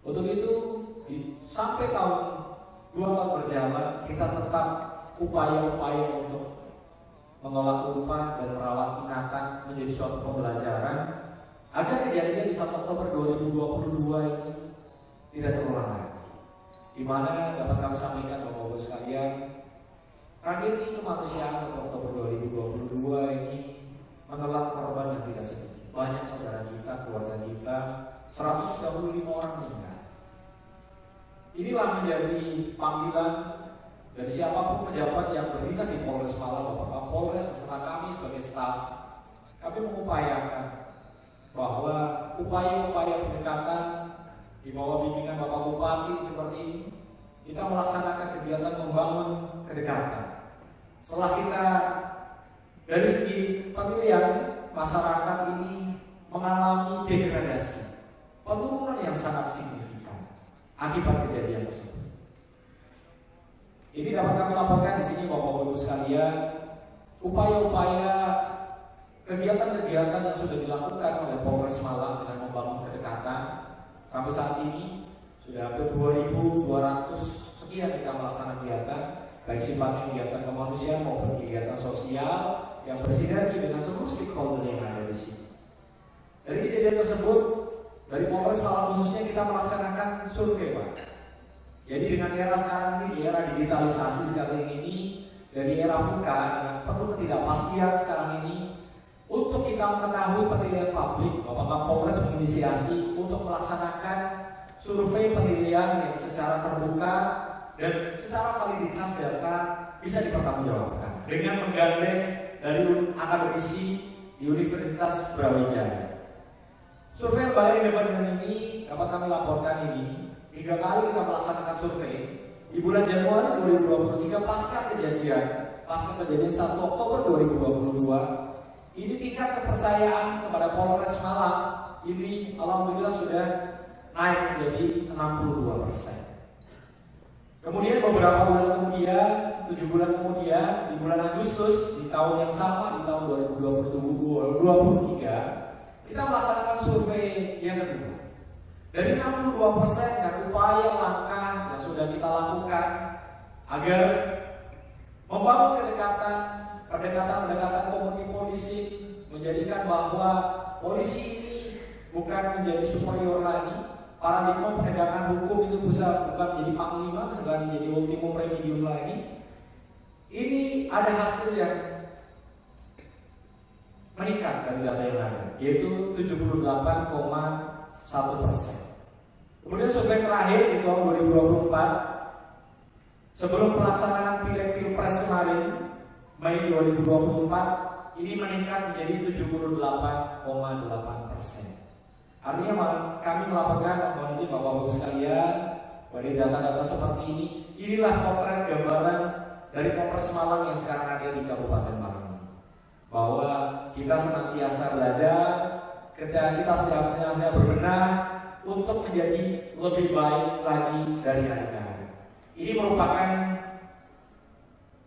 Untuk itu sampai tahun 2 tahun berjalan, kita tetap upaya-upaya untuk menolak upah dan merawat ingatan menjadi suatu pembelajaran agar kejadian di 1 Oktober 2022 ini tidak terulang lagi. Di mana dapat kami sampaikan Bapak Ibu sekalian, tragedi kemanusiaan 1 Oktober 2022 ini menelan korban yang tidak sedikit. Banyak saudara kita, keluarga kita, 135 orang meninggal. Inilah menjadi panggilan dari siapapun pejabat yang berdinas di Polres Malang, Bapak Kapolres beserta kami sebagai staf. Kami mengupayakan bahwa upaya-upaya pendekatan di bawah bimbingan Bapak Bupati seperti ini, kita melaksanakan kegiatan membangun kedekatan. Setelah kita dari segi pemilihan, masyarakat ini mengalami degradasi, penurunan yang sangat signifikan akibat kejadian tersebut. Ini dapat kami laporkan di sini Bapak Ibu sekalian, upaya-upaya kegiatan-kegiatan yang sudah dilakukan oleh Polres Malang dengan membangun kedekatan sampai saat ini sudah hampir 2.200 sekian kita melaksanakan kegiatan, baik sifatnya kegiatan kemanusiaan maupun kegiatan sosial yang bersinergi dengan seluruh stakeholder yang ada di sini. Dari kejadian tersebut, dari Polres Malang khususnya kita melaksanakan survei, Pak. Jadi dengan era sekarang ini, di era digitalisasi sekarang ini, dan di era VUCA dengan penuh ketidakpastian sekarang ini, untuk kita mengetahui penilaian publik, Bapak Polres menginisiasi untuk melaksanakan survei penilaian yang secara terbuka dan secara validitas data bisa dipertanggungjawabkan dengan menggandeng dari akademisi di Universitas Brawijaya. Survei lembaga independen ini dapat kami laporkan ini 3 kali kita melaksanakan survei di bulan Januari 2023 pasca kejadian 1 Oktober 2022. Ini tingkat kepercayaan kepada Polres Malang ini alhamdulillah sudah naik menjadi 62%. Kemudian beberapa bulan kemudian, 7 bulan kemudian, di bulan Agustus di tahun yang sama, di tahun 2023, kita melaksanakan survei yang kedua. Dari 62% dan upaya langkah yang sudah kita lakukan agar membangun pendekatan komuniti polisi, menjadikan bahwa polisi ini bukan menjadi superior lagi. Paradigma penegakan hukum itu bisa bukan menjadi panglima, sekarang menjadi ultimum remedium lagi. Ini ada hasil yang meningkat dari data yang ada, yaitu 78,1%. Kemudian survei terakhir di tahun 2024, sebelum pelaksanaan Pilek-Pilpres kemarin, Mei 2024, ini meningkat menjadi 78,8%. Artinya kami melaporkan mohon izin Bapak-Ibu sekalian, dari data-data seperti ini, inilah potret gambaran dari Polres Malang yang sekarang ada di Kabupaten Malang. Bahwa kita senantiasa belajar, kita senantiasa berbenah untuk menjadi lebih baik lagi dari hari ke hari. Ini merupakan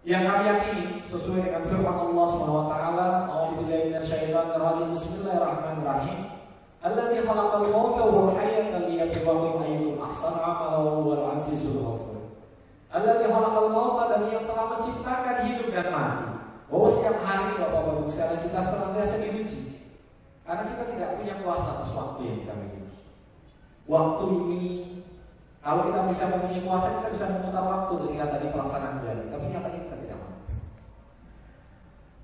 yang kami yakini sesuai dengan firman Allah Subhanahu wa taala, A'udzubillahi minasyaitonir rajim. Bismillahirrahmanirrahim. Alladzi khalaqal mauta wal hayata liyabluwakum ayyukum ahsanu amala wa huwal azizul ghafur. Alladzi khalaqal mauta, dan yang telah menciptakan hidup dan mati. Bahwa setiap hari Bapak-Bapak sekalian kita senantiasa diuji. Karena kita tidak punya kuasa atas waktu yang kita miliki. Waktu ini kalau kita bisa mempunyai kuasa, kita bisa memutar waktu ketika tadi pelaksanaan jadi. Tapi nyatanya kita tidak mampu.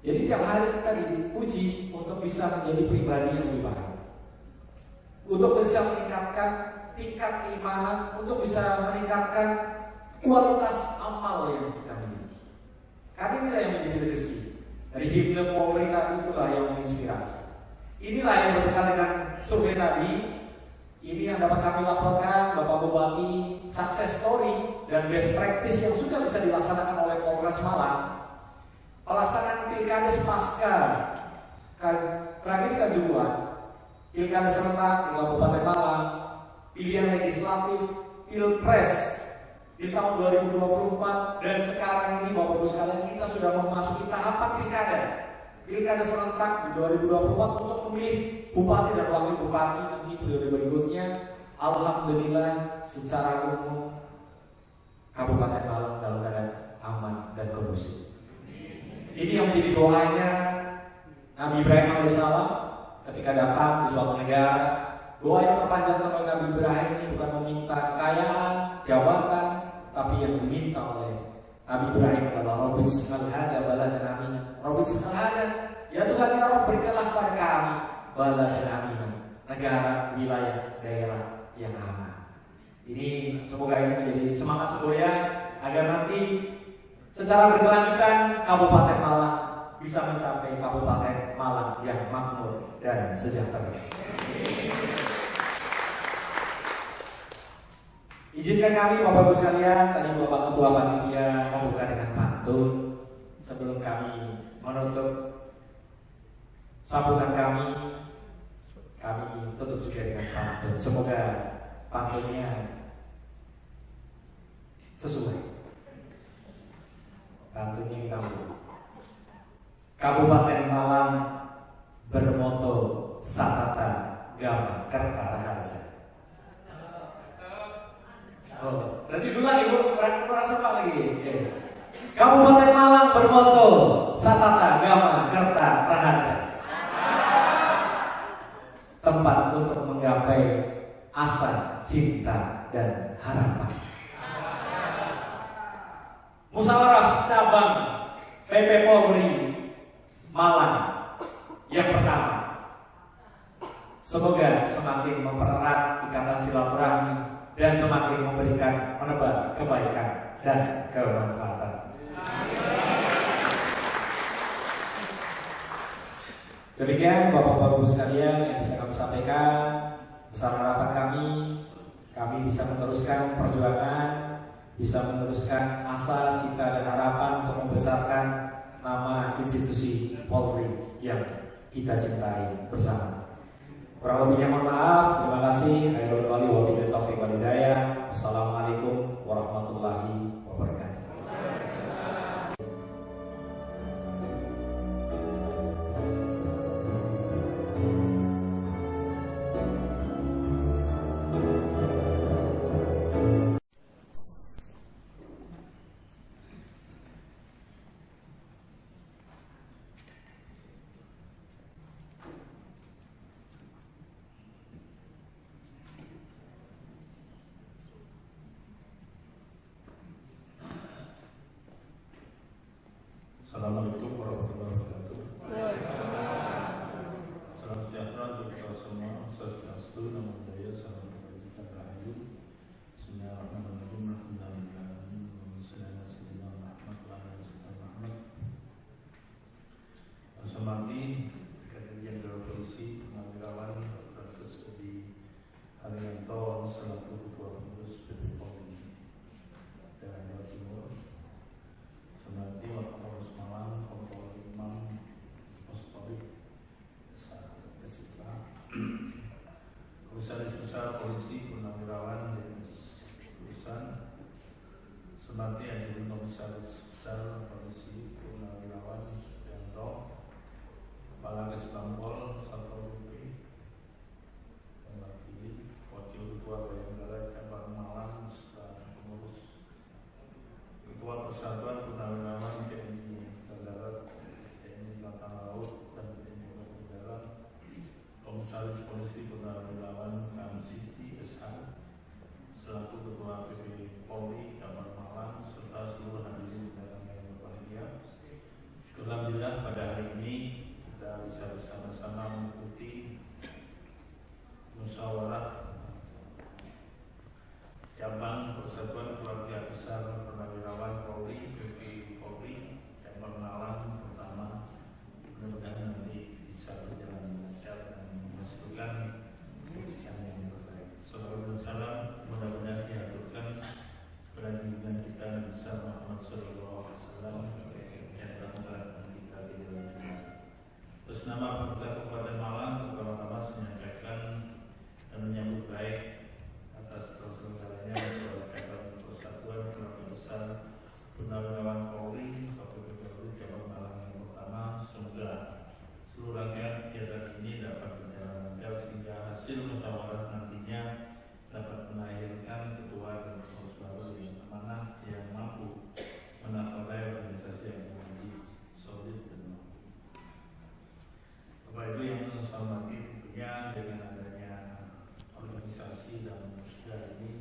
Jadi tiap hari kita diuji untuk bisa menjadi pribadi yang lebih baik, untuk bisa meningkatkan tingkat keimanan, untuk bisa meningkatkan kualitas amal yang kita miliki. Karena inilah yang menjadi legacy dari himne Polri tadi, itulah yang menginspirasi. Inilah yang berkaitan dengan survei tadi. Ini yang dapat kami laporkan Bapak Bupati, success story dan best practice yang sudah bisa dilaksanakan oleh Polres Malang. Pelaksanaan pilkada pasca terakhir Kanjuruhan, pilkada serentak di Kabupaten Malang, pilihan legislatif, pilpres di tahun 2024, dan sekarang ini Bapak Ibu sekalian kita sudah memasuki tahapan pilkada serentak di 2024 untuk memilih bupati dan wakil bupati nanti periode berikutnya. Alhamdulillah secara umum Kabupaten Malang dalam keadaan aman dan kondusif. Ini yang menjadi doanya Nabi Ibrahim alaihissalam ketika datang di suatu negara. Doa yang terpanjang oleh Nabi Ibrahim ini bukan meminta kekayaan, jabatan, tapi yang diminta oleh Nabi Ibrahim adalah Rabbi ij'al hadza baladan aminan. Rabbi ij'al hadza, ya Tuhan ya Rabb, berikanlah kepada kami baladan aminan, negara, wilayah, daerah yang aman. Ini semoga ini menjadi semangat semboyan agar nanti secara berkelanjutan Kabupaten Malang bisa mencapai Kabupaten Malang yang makmur dan sejahtera. Izinkan kami Bapak Ibu sekalian, tadi Bapak Ketua Panitia membuka dengan pantun. Sebelum kami menutup sambutan kami tutup juga dengan pantun. Semoga pantunnya sesuai. Pantunnya kita mulai. Kabupaten Malang bermoto Satata Gama Kerta Raharja. Oh, berarti dulu lagi Bu, merasa apa lagi? Kabupaten Malang bermoto Satata Gama Kerta Raharja. tempat untuk menggapai asa, cinta, dan harapan. Musyawarah cabang PP Polri Malang yang pertama, semoga semakin mempererat ikatan silaturahmi dan semakin menebar kebaikan dan kemanfaatan. Demikian Bapak-Bapak Ibu sekalian yang bisa kami sampaikan. Besar harapan kami bisa meneruskan perjuangan, bisa meneruskan asa, cita, dan harapan untuk membesarkan nama institusi Polri yang kita cintai bersama. Kurang lebihnya mohon maaf. Terima kasih. Khairul wali wabillahi taufiq wal hidayah. Wassalamualaikum warahmatullahi wabarakatuh. Assalamualaikum warahmatullahi wabarakatuh. Salam sejahtera untuk kita semua. Swastiastu, namo buddhaya, salam kebajikan rahayu. Bismillahirrahmanirrahim. Alhamdulillahirrahmanirrahim. Wassalatu wassalamu ala Rasulillah Muhammad. Hormati Kadirian Dewan Polisi Purnawirawan Dr. Sudi Haryanto selaku Ketua Pengurus PP Polri daerah Jawa Timur. Hormati Wakapolres Malang, Kompol Imam Mustolik Esika, Komisaris Besar Polisi Purnawirawan Dinas Urusan, Hormati Adjunkt Komisaris Besar Polisi Purnawirawan Supriyanto, Kepala Kesbangpol Satpol PP, yang wakili Wakil Ketua Bayangkara Cabang Malang beserta pengurus Ketua Persatuan Purnawirawan TNI Angkatan Darat, TNI Angkatan Laut, dan TNI Angkatan Udara, Komisaris Polisi Purnawirawan Kang Siti SH, selaku Ketua PP Polri Cabang Malang, serta seluruh hadirin undangan yang berbahagia. Alhamdulillah pada hari ini kita bisa bersama-sama mengikuti musyawarah cabang Persatuan Keluarga Besar Purnawirawan Polri PP Polri cabang Malang pertama. Mudah-mudahan nanti bisa berjalan lancar dan menghasilkan keputusan yang terbaik. Salawat dan salam mudah-mudahan diaturkan kepada junjungan kita Nabi besar Muhammad sallallahu alaihi wasallam yang telah menerangkan kita di dalam dunia. Terus nama pemerintah Kabupaten Malang pertama-tama menyampaikan dan menyambut baik atas terselenggaranya musyawarah Persatuan Keluarga Besar Purnawirawan Polri PP Polri cabang Malang yang pertama. Semoga seluruh rangkaian kegiatan ini dapat berjalan lancar sehingga hasil musyawarah nantinya dapat melahirkan ketua dan pengurus baru yang amanah, yang mampu menata organisasi yang lebih solid dan mampu. Bapak Ibu yang saya hormati, tentunya dengan adanya organisasi dan musyawarah ini,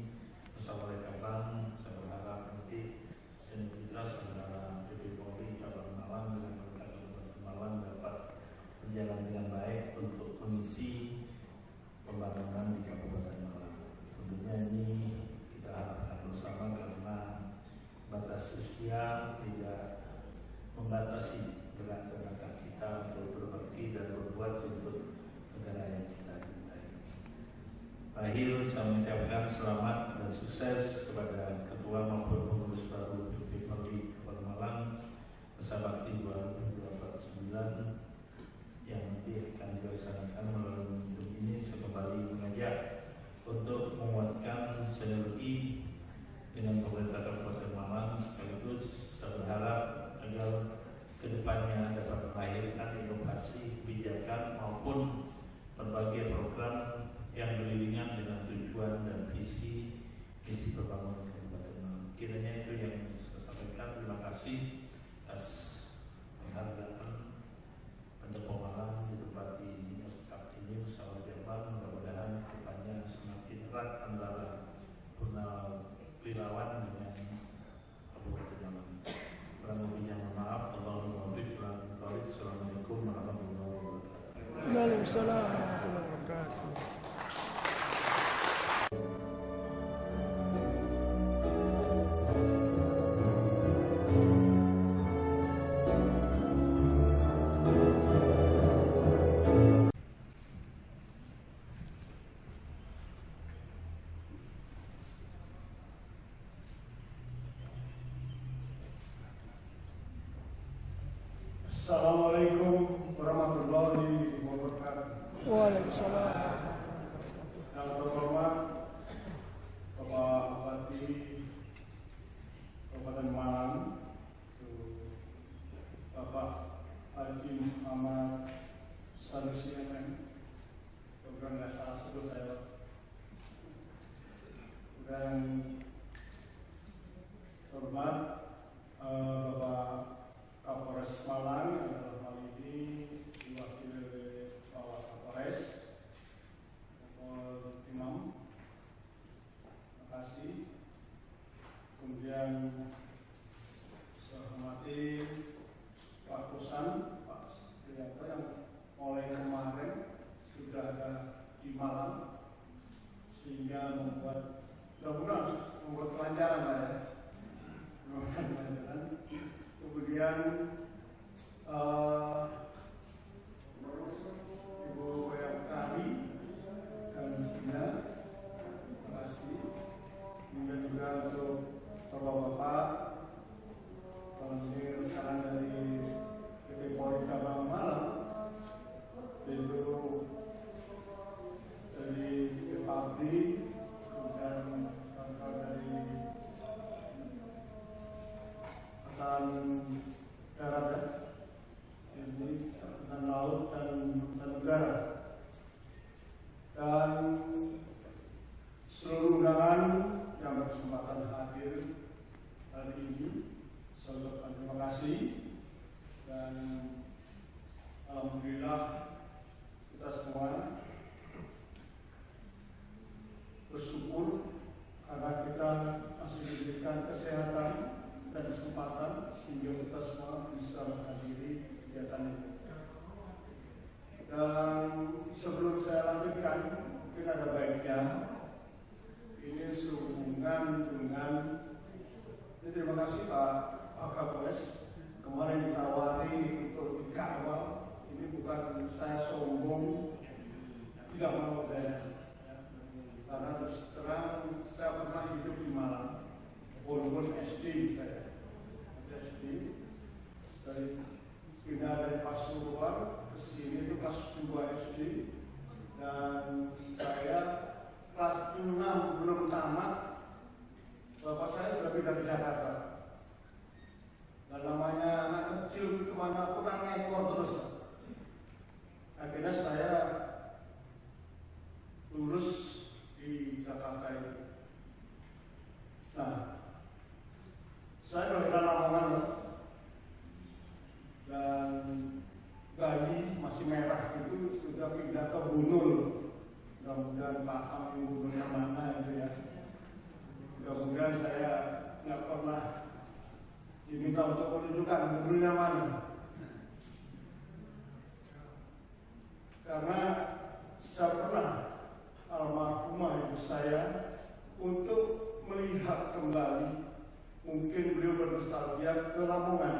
musyawarah cabang, saya berharap nanti sinergitas antara PP Polri cabang Malang dengan pemerintah Kabupaten Malang dapat berjalan dengan baik untuk mengisi pembangunan di Kabupaten Malang. Tentunya ini kita harapkan bersama karena batas usia tidak membatasi gerak-gerak kita untuk berbakti dan berbuat untuk negara yang kita cintai. Akhir saya mengucapkan selamat dan sukses kepada Ketua maupun pengurus baru PP Polri Cabang Malang masa bakti 2029 yang nanti akan dilaksanakan melalui momentum ini. Saya kembali mengajak untuk menguatkan sinergi dengan pemerintah Kabupaten Malang, sekaligus saya berharap agar kedepannya dapat melahirkan inovasi kebijakan maupun berbagai program yang beriringan dengan tujuan dan visi pembangunan Kabupaten Malang. Kiranya itu yang saya sampaikan. Terima kasih atas penghargaan pada Malang ditempati musyawarah ini, musyawarah cabang erat antara Purnawirawan dengan Kabupaten Malang. Kurang lebihnya mohon maaf. Allahumma barik lana wa barik. Assalamualaikum warahmatullahi wabarakatuh. Waalaikumsalam warahmatullahi wabarakatuh. Assalamualaikum warahmatullahi wabarakatuh. Waalaikumsalam. Yang terhormat Bapak Bupati Kabupaten Malang, Bapak Haji Ahmad Sanusi MM, program nggak salah sebut saya, dan terhormat Bapak Kapolres Malang, dalam hal ini diwakili oleh Bapak Kapolres, Bapak Imam, terima kasih. Kemudian saya hormati Pak Kusan, Pak Supriyanto yang mulai kemarin sudah ada di Malang, sehingga membuat kelancaran lah ya. Kemudian Ibu Kari dan Sina, terima kasih. Kemudian juga untuk Bapak-Bapak pemimpin rencana dari PT Polri Cabang Malang, yaitu dari Pabri, kemudian dari Angkatan Darat ya, ini Angkatan Laut dan Angkatan Udara, dan seluruh undangan yang berkesempatan hadir hari ini, saya ucapkan terima kasih. Dan alhamdulillah kita semua bersyukur karena kita masih diberikan kesehatan dan kesempatan sehingga kita semua bisa menghadiri kegiatan ini. Dan sebelum saya lanjutkan, mungkin ada baiknya ini sehubungan dengan ini, terima kasih Pak Kapolres, kemarin ditawari untuk dikawal. Ini bukan saya sombong, tidak mau saya, karena terus terang saya pernah hidup di Malang, walaupun SD saya SD, dari pindah dari Pasuruan ke sini itu kelas 2 SD, dan saya kelas 6 belum tamat, bapak saya sudah pindah ke Jakarta. Dan namanya anak kecil kemana pun ngekor terus. Akhirnya saya lulus di Jakarta itu. Nah, saya kelahiran Lamongan dan bayi masih merah itu sudah pindah ke Bunul. Mudah-mudahan paham Bunulnya mana itu ya. Mudah-mudahan saya nggak pernah diminta untuk menunjukkan Bunulnya mana. Karena saya pernah almarhumah ibu saya untuk melihat kembali. Mungkin beliau bernostalgia ke Lamongan.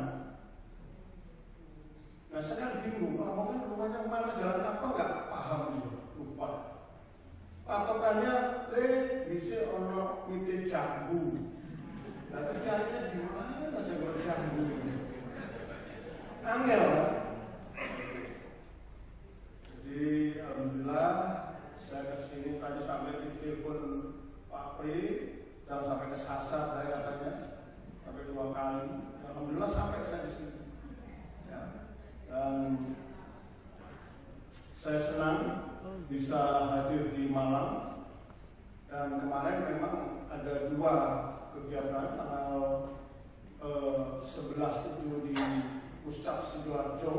Nah, saya kan bingung, Lamongan rumahnya mana, jalan apa nggak paham beliau, lupa. Patokannya bisa ono wite jambu. Nah, terus nyarinya di mana jambu jambu ini? Angel kan? Jadi alhamdulillah saya kesini tadi sampai di telepon Pak Pri, jangan sampai kesasar saya katanya. Sampai 2 kali, alhamdulillah sampai saya di sini. Ya. Dan saya senang bisa hadir di Malang. Dan kemarin memang ada 2 kegiatan, tanggal 11 itu di Puncak Sidoarjo,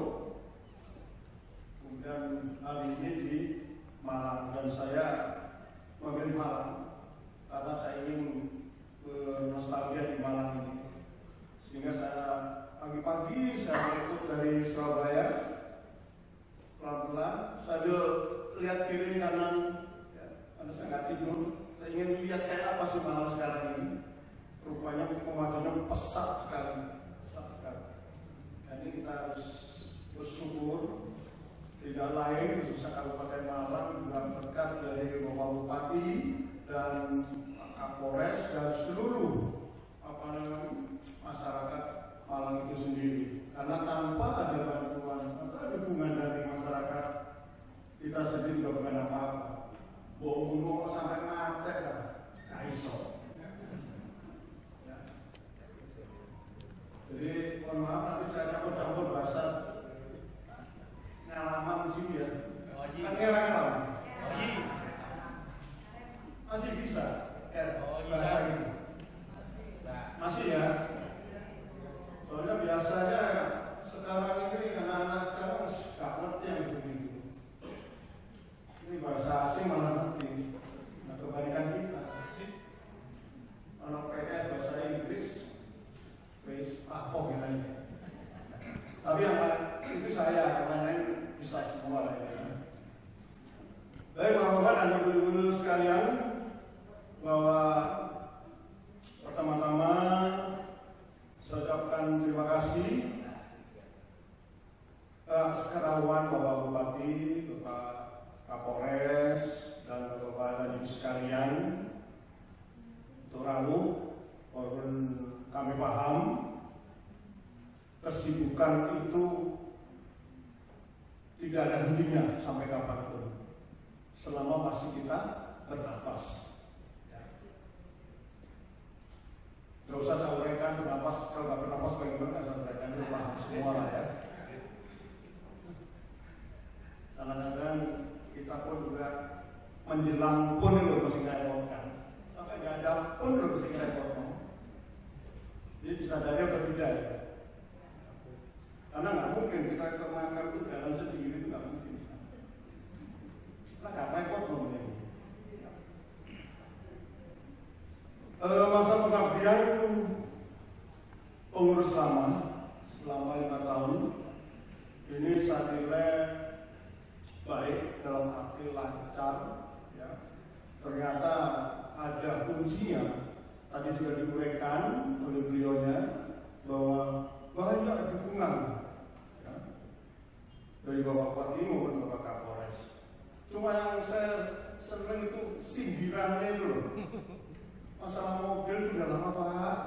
kemudian hari ini di Malang. Dan saya memilih Malang karena saya ingin bernostalgia di Malang ini. Sehingga saya pagi-pagi saya ikut dari Surabaya, pelan-pelan sambil lihat kiri kanan, ya, karena saya nggak tidur. Saya ingin lihat kayak apa sih Malang sekarang ini. Rupanya kemajuannya pesat sekali, Jadi kita harus bersyukur. Tidak lain khususnya Kabupaten Malang dengan berkat dari Bapak Bupati dan Pak Kapolres dan seluruh masyarakat Malang itu sendiri. Karena tanpa ada bantuan atau dukungan dari masyarakat, kita sendiri tidak bukan apa-apa. Bohong sampai mati lah, nggak iso. Jadi mohon maaf nanti saya campur-campur bahasa ngalaman di sini ya. Kan ngelang-ngelang. Masih bisa bahasa ini. Masih ya. Soalnya biasanya sekarang ini anak-anak sekarang nggak ngerti yang begitu. Ini bahasa asing malah ngerti. Nah, kebalikan kita. Anak PR bahasa Inggris, apa gitu. Tapi yang itu saya, yang lain bisa semua lah ya. Baik Bapak-Bapak dan Ibu-Ibu sekalian, bahwa pertama-tama saya ucapkan terima kasih atas kerawan Bapak Bupati, Bapak Kapolres, dan Bapak dan Ibu sekalian. Untuk lalu, walaupun kami paham kesibukan itu tidak ada hentinya sampai kapanpun, selama masih kita bernafas. Gak usah saya uraikan bernafas, kalau nggak bernafas bagaimana saya uraikan, itu paham semua lah ya. Kadang-kadang kita pun juga menjelang pun itu masih nggak repotkan, sampai nggak ada pun itu masih nggak repotkan. Jadi disadari atau tidak ya? Karena nggak mungkin kita kemakan itu jalan sendiri, itu nggak mungkin. Kita nggak repot ngomongnya. Masa pengabdian pengurus lama selama 5 tahun ini saya nilai baik dalam arti lancar. Ya. Ternyata ada kuncinya. Tadi sudah diuraikan oleh beliaunya bahwa banyak dukungan ya, dari Bapak Bupati maupun Bapak Kapolres. Cuma yang saya senang itu sindirannya itu loh. Masalah mobil itu udah lama Pak.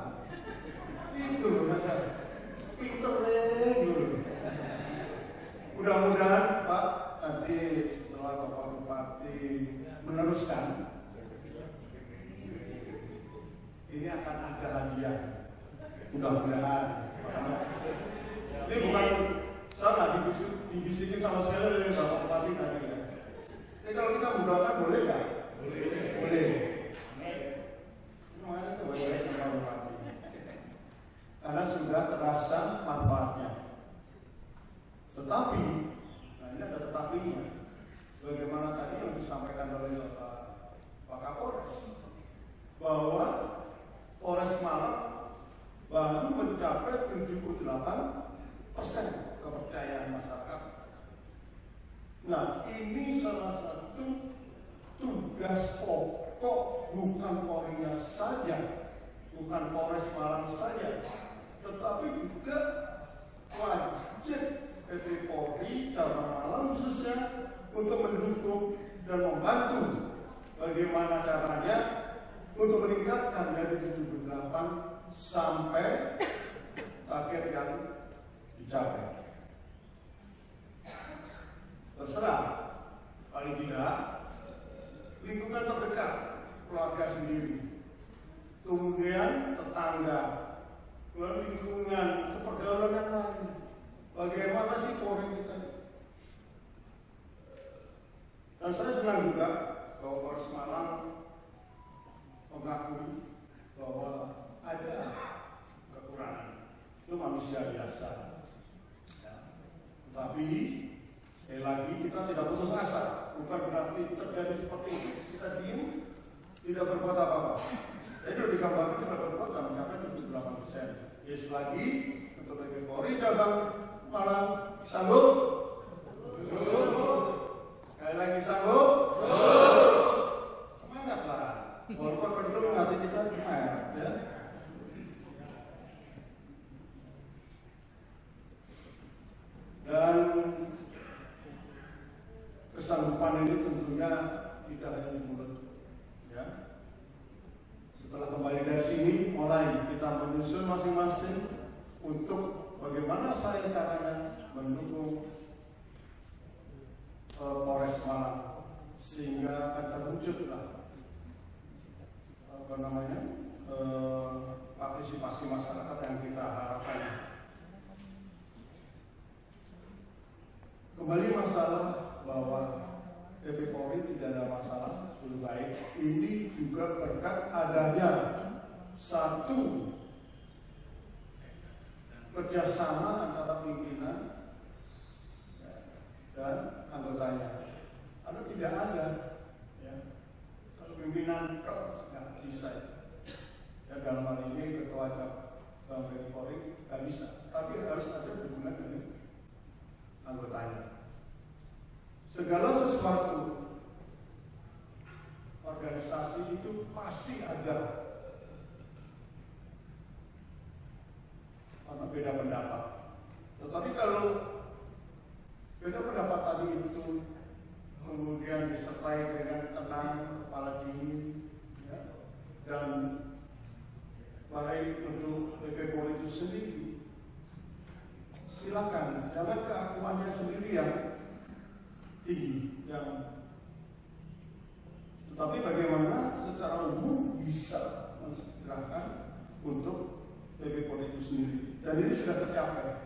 Itu loh saya pinter gitu. Mudah-mudahan Pak nanti setelah Bapak Bupati meneruskan, ini akan ada hadiah. Mudah-mudahan. Ini bukan salah dibisikin sama sekali oleh Bapak Bupati tadi ya. Jadi kalau kita mendoakan boleh nggak? Boleh. Makanya itu boleh sama Bupati. Karena sudah terasa manfaatnya. Tetapi, nah ini ada tetapinya. Sebagaimana tadi yang disampaikan oleh Pak Kapolres, bahwa Polres Malang baru mencapai 78% kepercayaan masyarakat. Nah, ini salah satu tugas pokok bukan Polri saja, bukan Polres Malang saja, tetapi juga wajib PP Polri cabang Malang khususnya untuk mendukung dan membantu bagaimana caranya untuk meningkatkan dari 78 sampai target yang dicapai. Terserah, paling tidak lingkungan terdekat, keluarga sendiri, kemudian tetangga, lingkungan, pergaulan yang lain. Bagaimana sih Polri kita? Dan saya senang juga bahwa Polres Malang mengakui bahwa ada kekurangan. Itu manusia biasa. Ya. Tetapi sekali lagi kita tidak putus asa. Bukan berarti terjadi seperti itu kita diam, tidak berbuat apa-apa. Jadi udah digambarkan sudah berbuat dan mencapai 78%. Yes lagi untuk PP Polri cabang Malang sanggup? Sekali lagi sanggup? Semangatlah. Walaupun penduduk hati kita semangat, ya. Dan kesanggupan ini tentunya tidak hanya di mulut, ya. Setelah kembali dari sini, mulai kita menyusun masing-masing untuk bagaimana saya caranya mendukung Polres Malang sehingga akan terwujudlah partisipasi masyarakat yang kita harapkan. Kembali masalah bahwa PP Polri tidak ada masalah, lebih baik. Ini juga berkat adanya satu kerjasama antara pimpinan dan anggotanya. Karena tidak ada, ya. Kalau pimpinan nggak bisa, ya dalam hal ini ketua PP Polri nggak bisa, tapi harus ada hubungan dengan anggotanya. Segala sesuatu organisasi itu pasti ada beda pendapat. Tetapi kalau beda pendapat tadi itu kemudian disertai dengan tenang, kepala dingin, ya, dan baik untuk PP Polri itu sendiri, silakan, jangan keakuannya sendiri yang tinggi, tetapi bagaimana secara umum bisa mensejahterakan untuk PP Polri itu sendiri, dan ini sudah tercapai.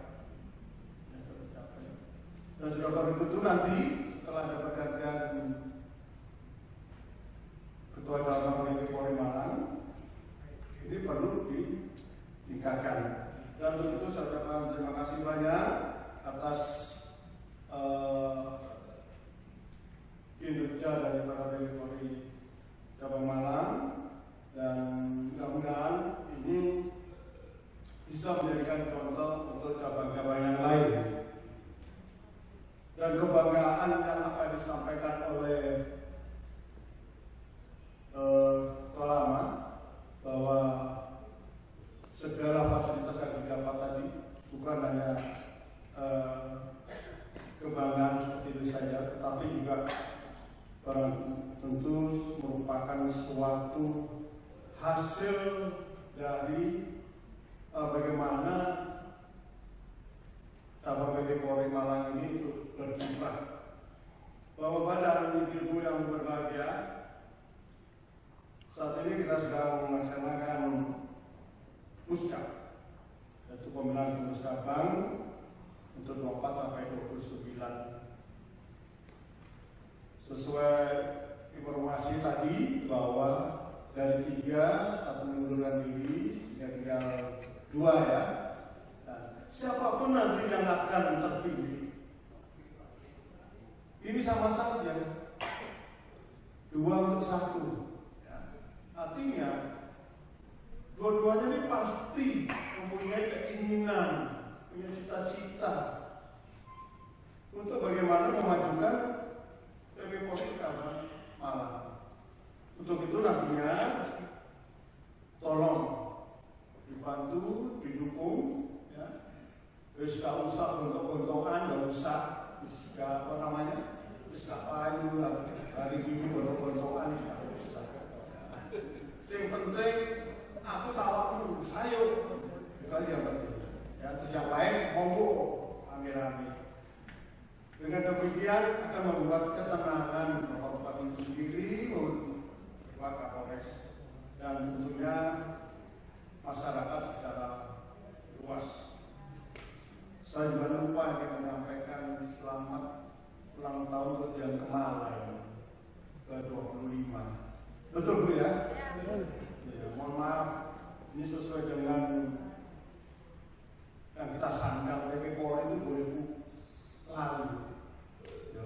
Dan sudah baru tentu nanti setelah ada pergantian Ketua Cabang PP Polri Malang, ini perlu ditingkatkan. Dan untuk itu saya ucapkan terima kasih banyak atas kinerja dari para PP Polri Cabang Malang, dan mudah-mudahan ini bisa menjadikan contoh untuk cabang-cabang yang lain. Dan kebanggaan yang apa yang disampaikan oleh Ketua Lama bahwa segala fasilitas yang didapat tadi bukan hanya kebanggaan seperti itu saja, tetapi juga tentu merupakan suatu hasil dari bagaimana cabang PP Polri Malang ini itu berkiprah. Bapak dan ibu yang berbahagia, saat ini kita sedang melaksanakan Puskap, yaitu pemilihan pengurus cabang untuk 24 sampai 29. Sesuai informasi tadi bahwa dari 3, 1 mengundurkan diri, sehingga tinggal 2 ya. Dan siapapun nanti yang akan terpilih, ini sama saja 2 untuk 1. Ya. Artinya dua-duanya ini pasti mempunyai keinginan, punya cita-cita untuk bagaimana memajukan PP Polri Cabang Malang. Untuk itu nantinya tolong dibantu, didukung, ya. Wis gak usah bentuk-bentukan, gak usah, wis gak apa namanya, wis gak payu hari ini bentuk-bentukan, wis gak usah. Yang penting aku tawarku, sayo, itu aja yang penting. Ya, terus yang lain monggo, rame-rame. Dengan demikian akan membuat ketenangan Bapak Bupati itu sendiri, Pak Kapolres, dan tentunya masyarakat secara luas. Saya juga lupa menyampaikan selamat ulang tahun buat yang Kemalai ke-25. Betul Bu ya? Ya, mohon maaf, ini sesuai dengan yang kita sangka PP Polri itu boleh lalu. Ya.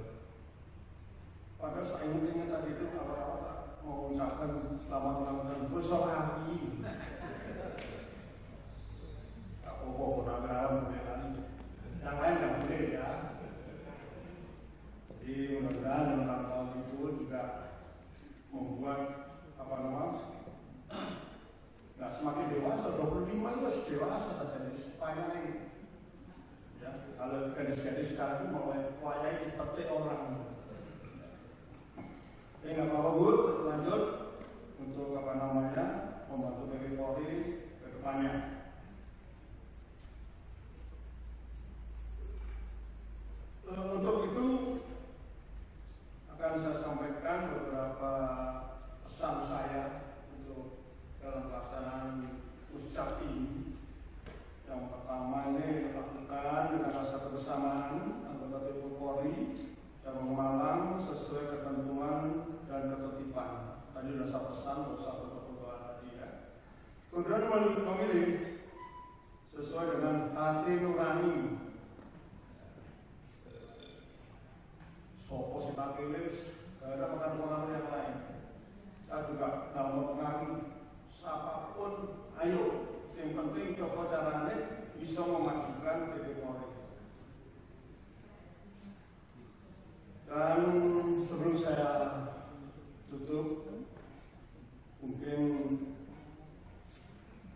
Padahal saya ingat tadi itu awal-awal mau mengucapkan selamat ulang tahun besok hari. Tak apa-apa, nak boleh lari. Yang lain tak boleh ya. Jadi mudah-mudahan ulang tahun itu juga membuat nggak semakin dewasa. 25 itu masih dewasa saja, supaya ya, kalau gadis-gadis sekarang itu mau wayai dipetik orang. Ini nggak apa-apa Bu, lanjut untuk membantu PB Polri ke depannya. Untuk itu akan saya sampaikan beberapa pesan saya untuk dalam pelaksanaan ucap ini. Yang pertama ini dilakukan dengan rasa kebersamaan anggota PB Polri cabang Malang sesuai ketentuan dan ketertiban. Tadi sudah saya pesan untuk satu ketentuan tadi ya. Kemudian memilih sesuai dengan hati nurani. Sopo si tak pilih, gak ada pengaruh-pengaruh yang lain. Saya juga gak mau pengaruh siapapun. Ayo, yang penting kepacarannya bisa memajukan PB Polri. Dan sebelum saya tutup, mungkin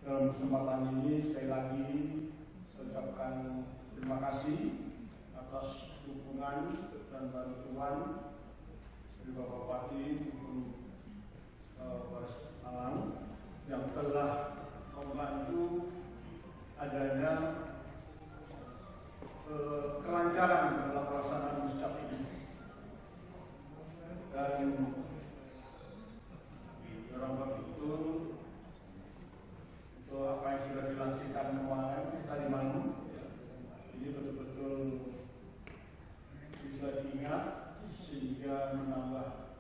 dalam kesempatan ini sekali lagi saya ucapkan terima kasih atas dukungan dan bantuan dari Bapak Bupati Polres Malang yang telah membantu adanya kelancaran dalam pelaksanaan ucap ini. Dan dalam itu untuk apa yang sudah dilantikan kemarin tadi malam, ini betul-betul bisa diingat sehingga menambah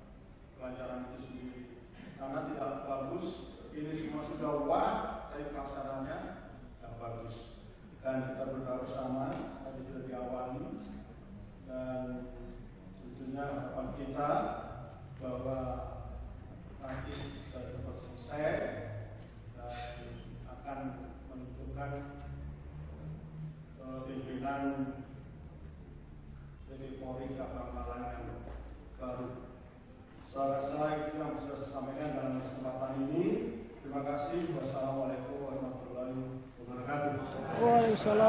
kelancaran itu sendiri. Karena tidak bagus, ini semua sudah wah, tapi pelaksanaannya tidak bagus. Dan kita berdoa bersama, tadi sudah diawali, dan tentunya harapan kita bahwa nanti bisa cepat selesai dan akan menentukan pimpinan PB Polri cabang Malang yang baru. Saya rasa itu yang bisa saya sampaikan dalam kesempatan ini. Terima kasih. Wassalamualaikum warahmatullahi wabarakatuh. Waalaikumsalam.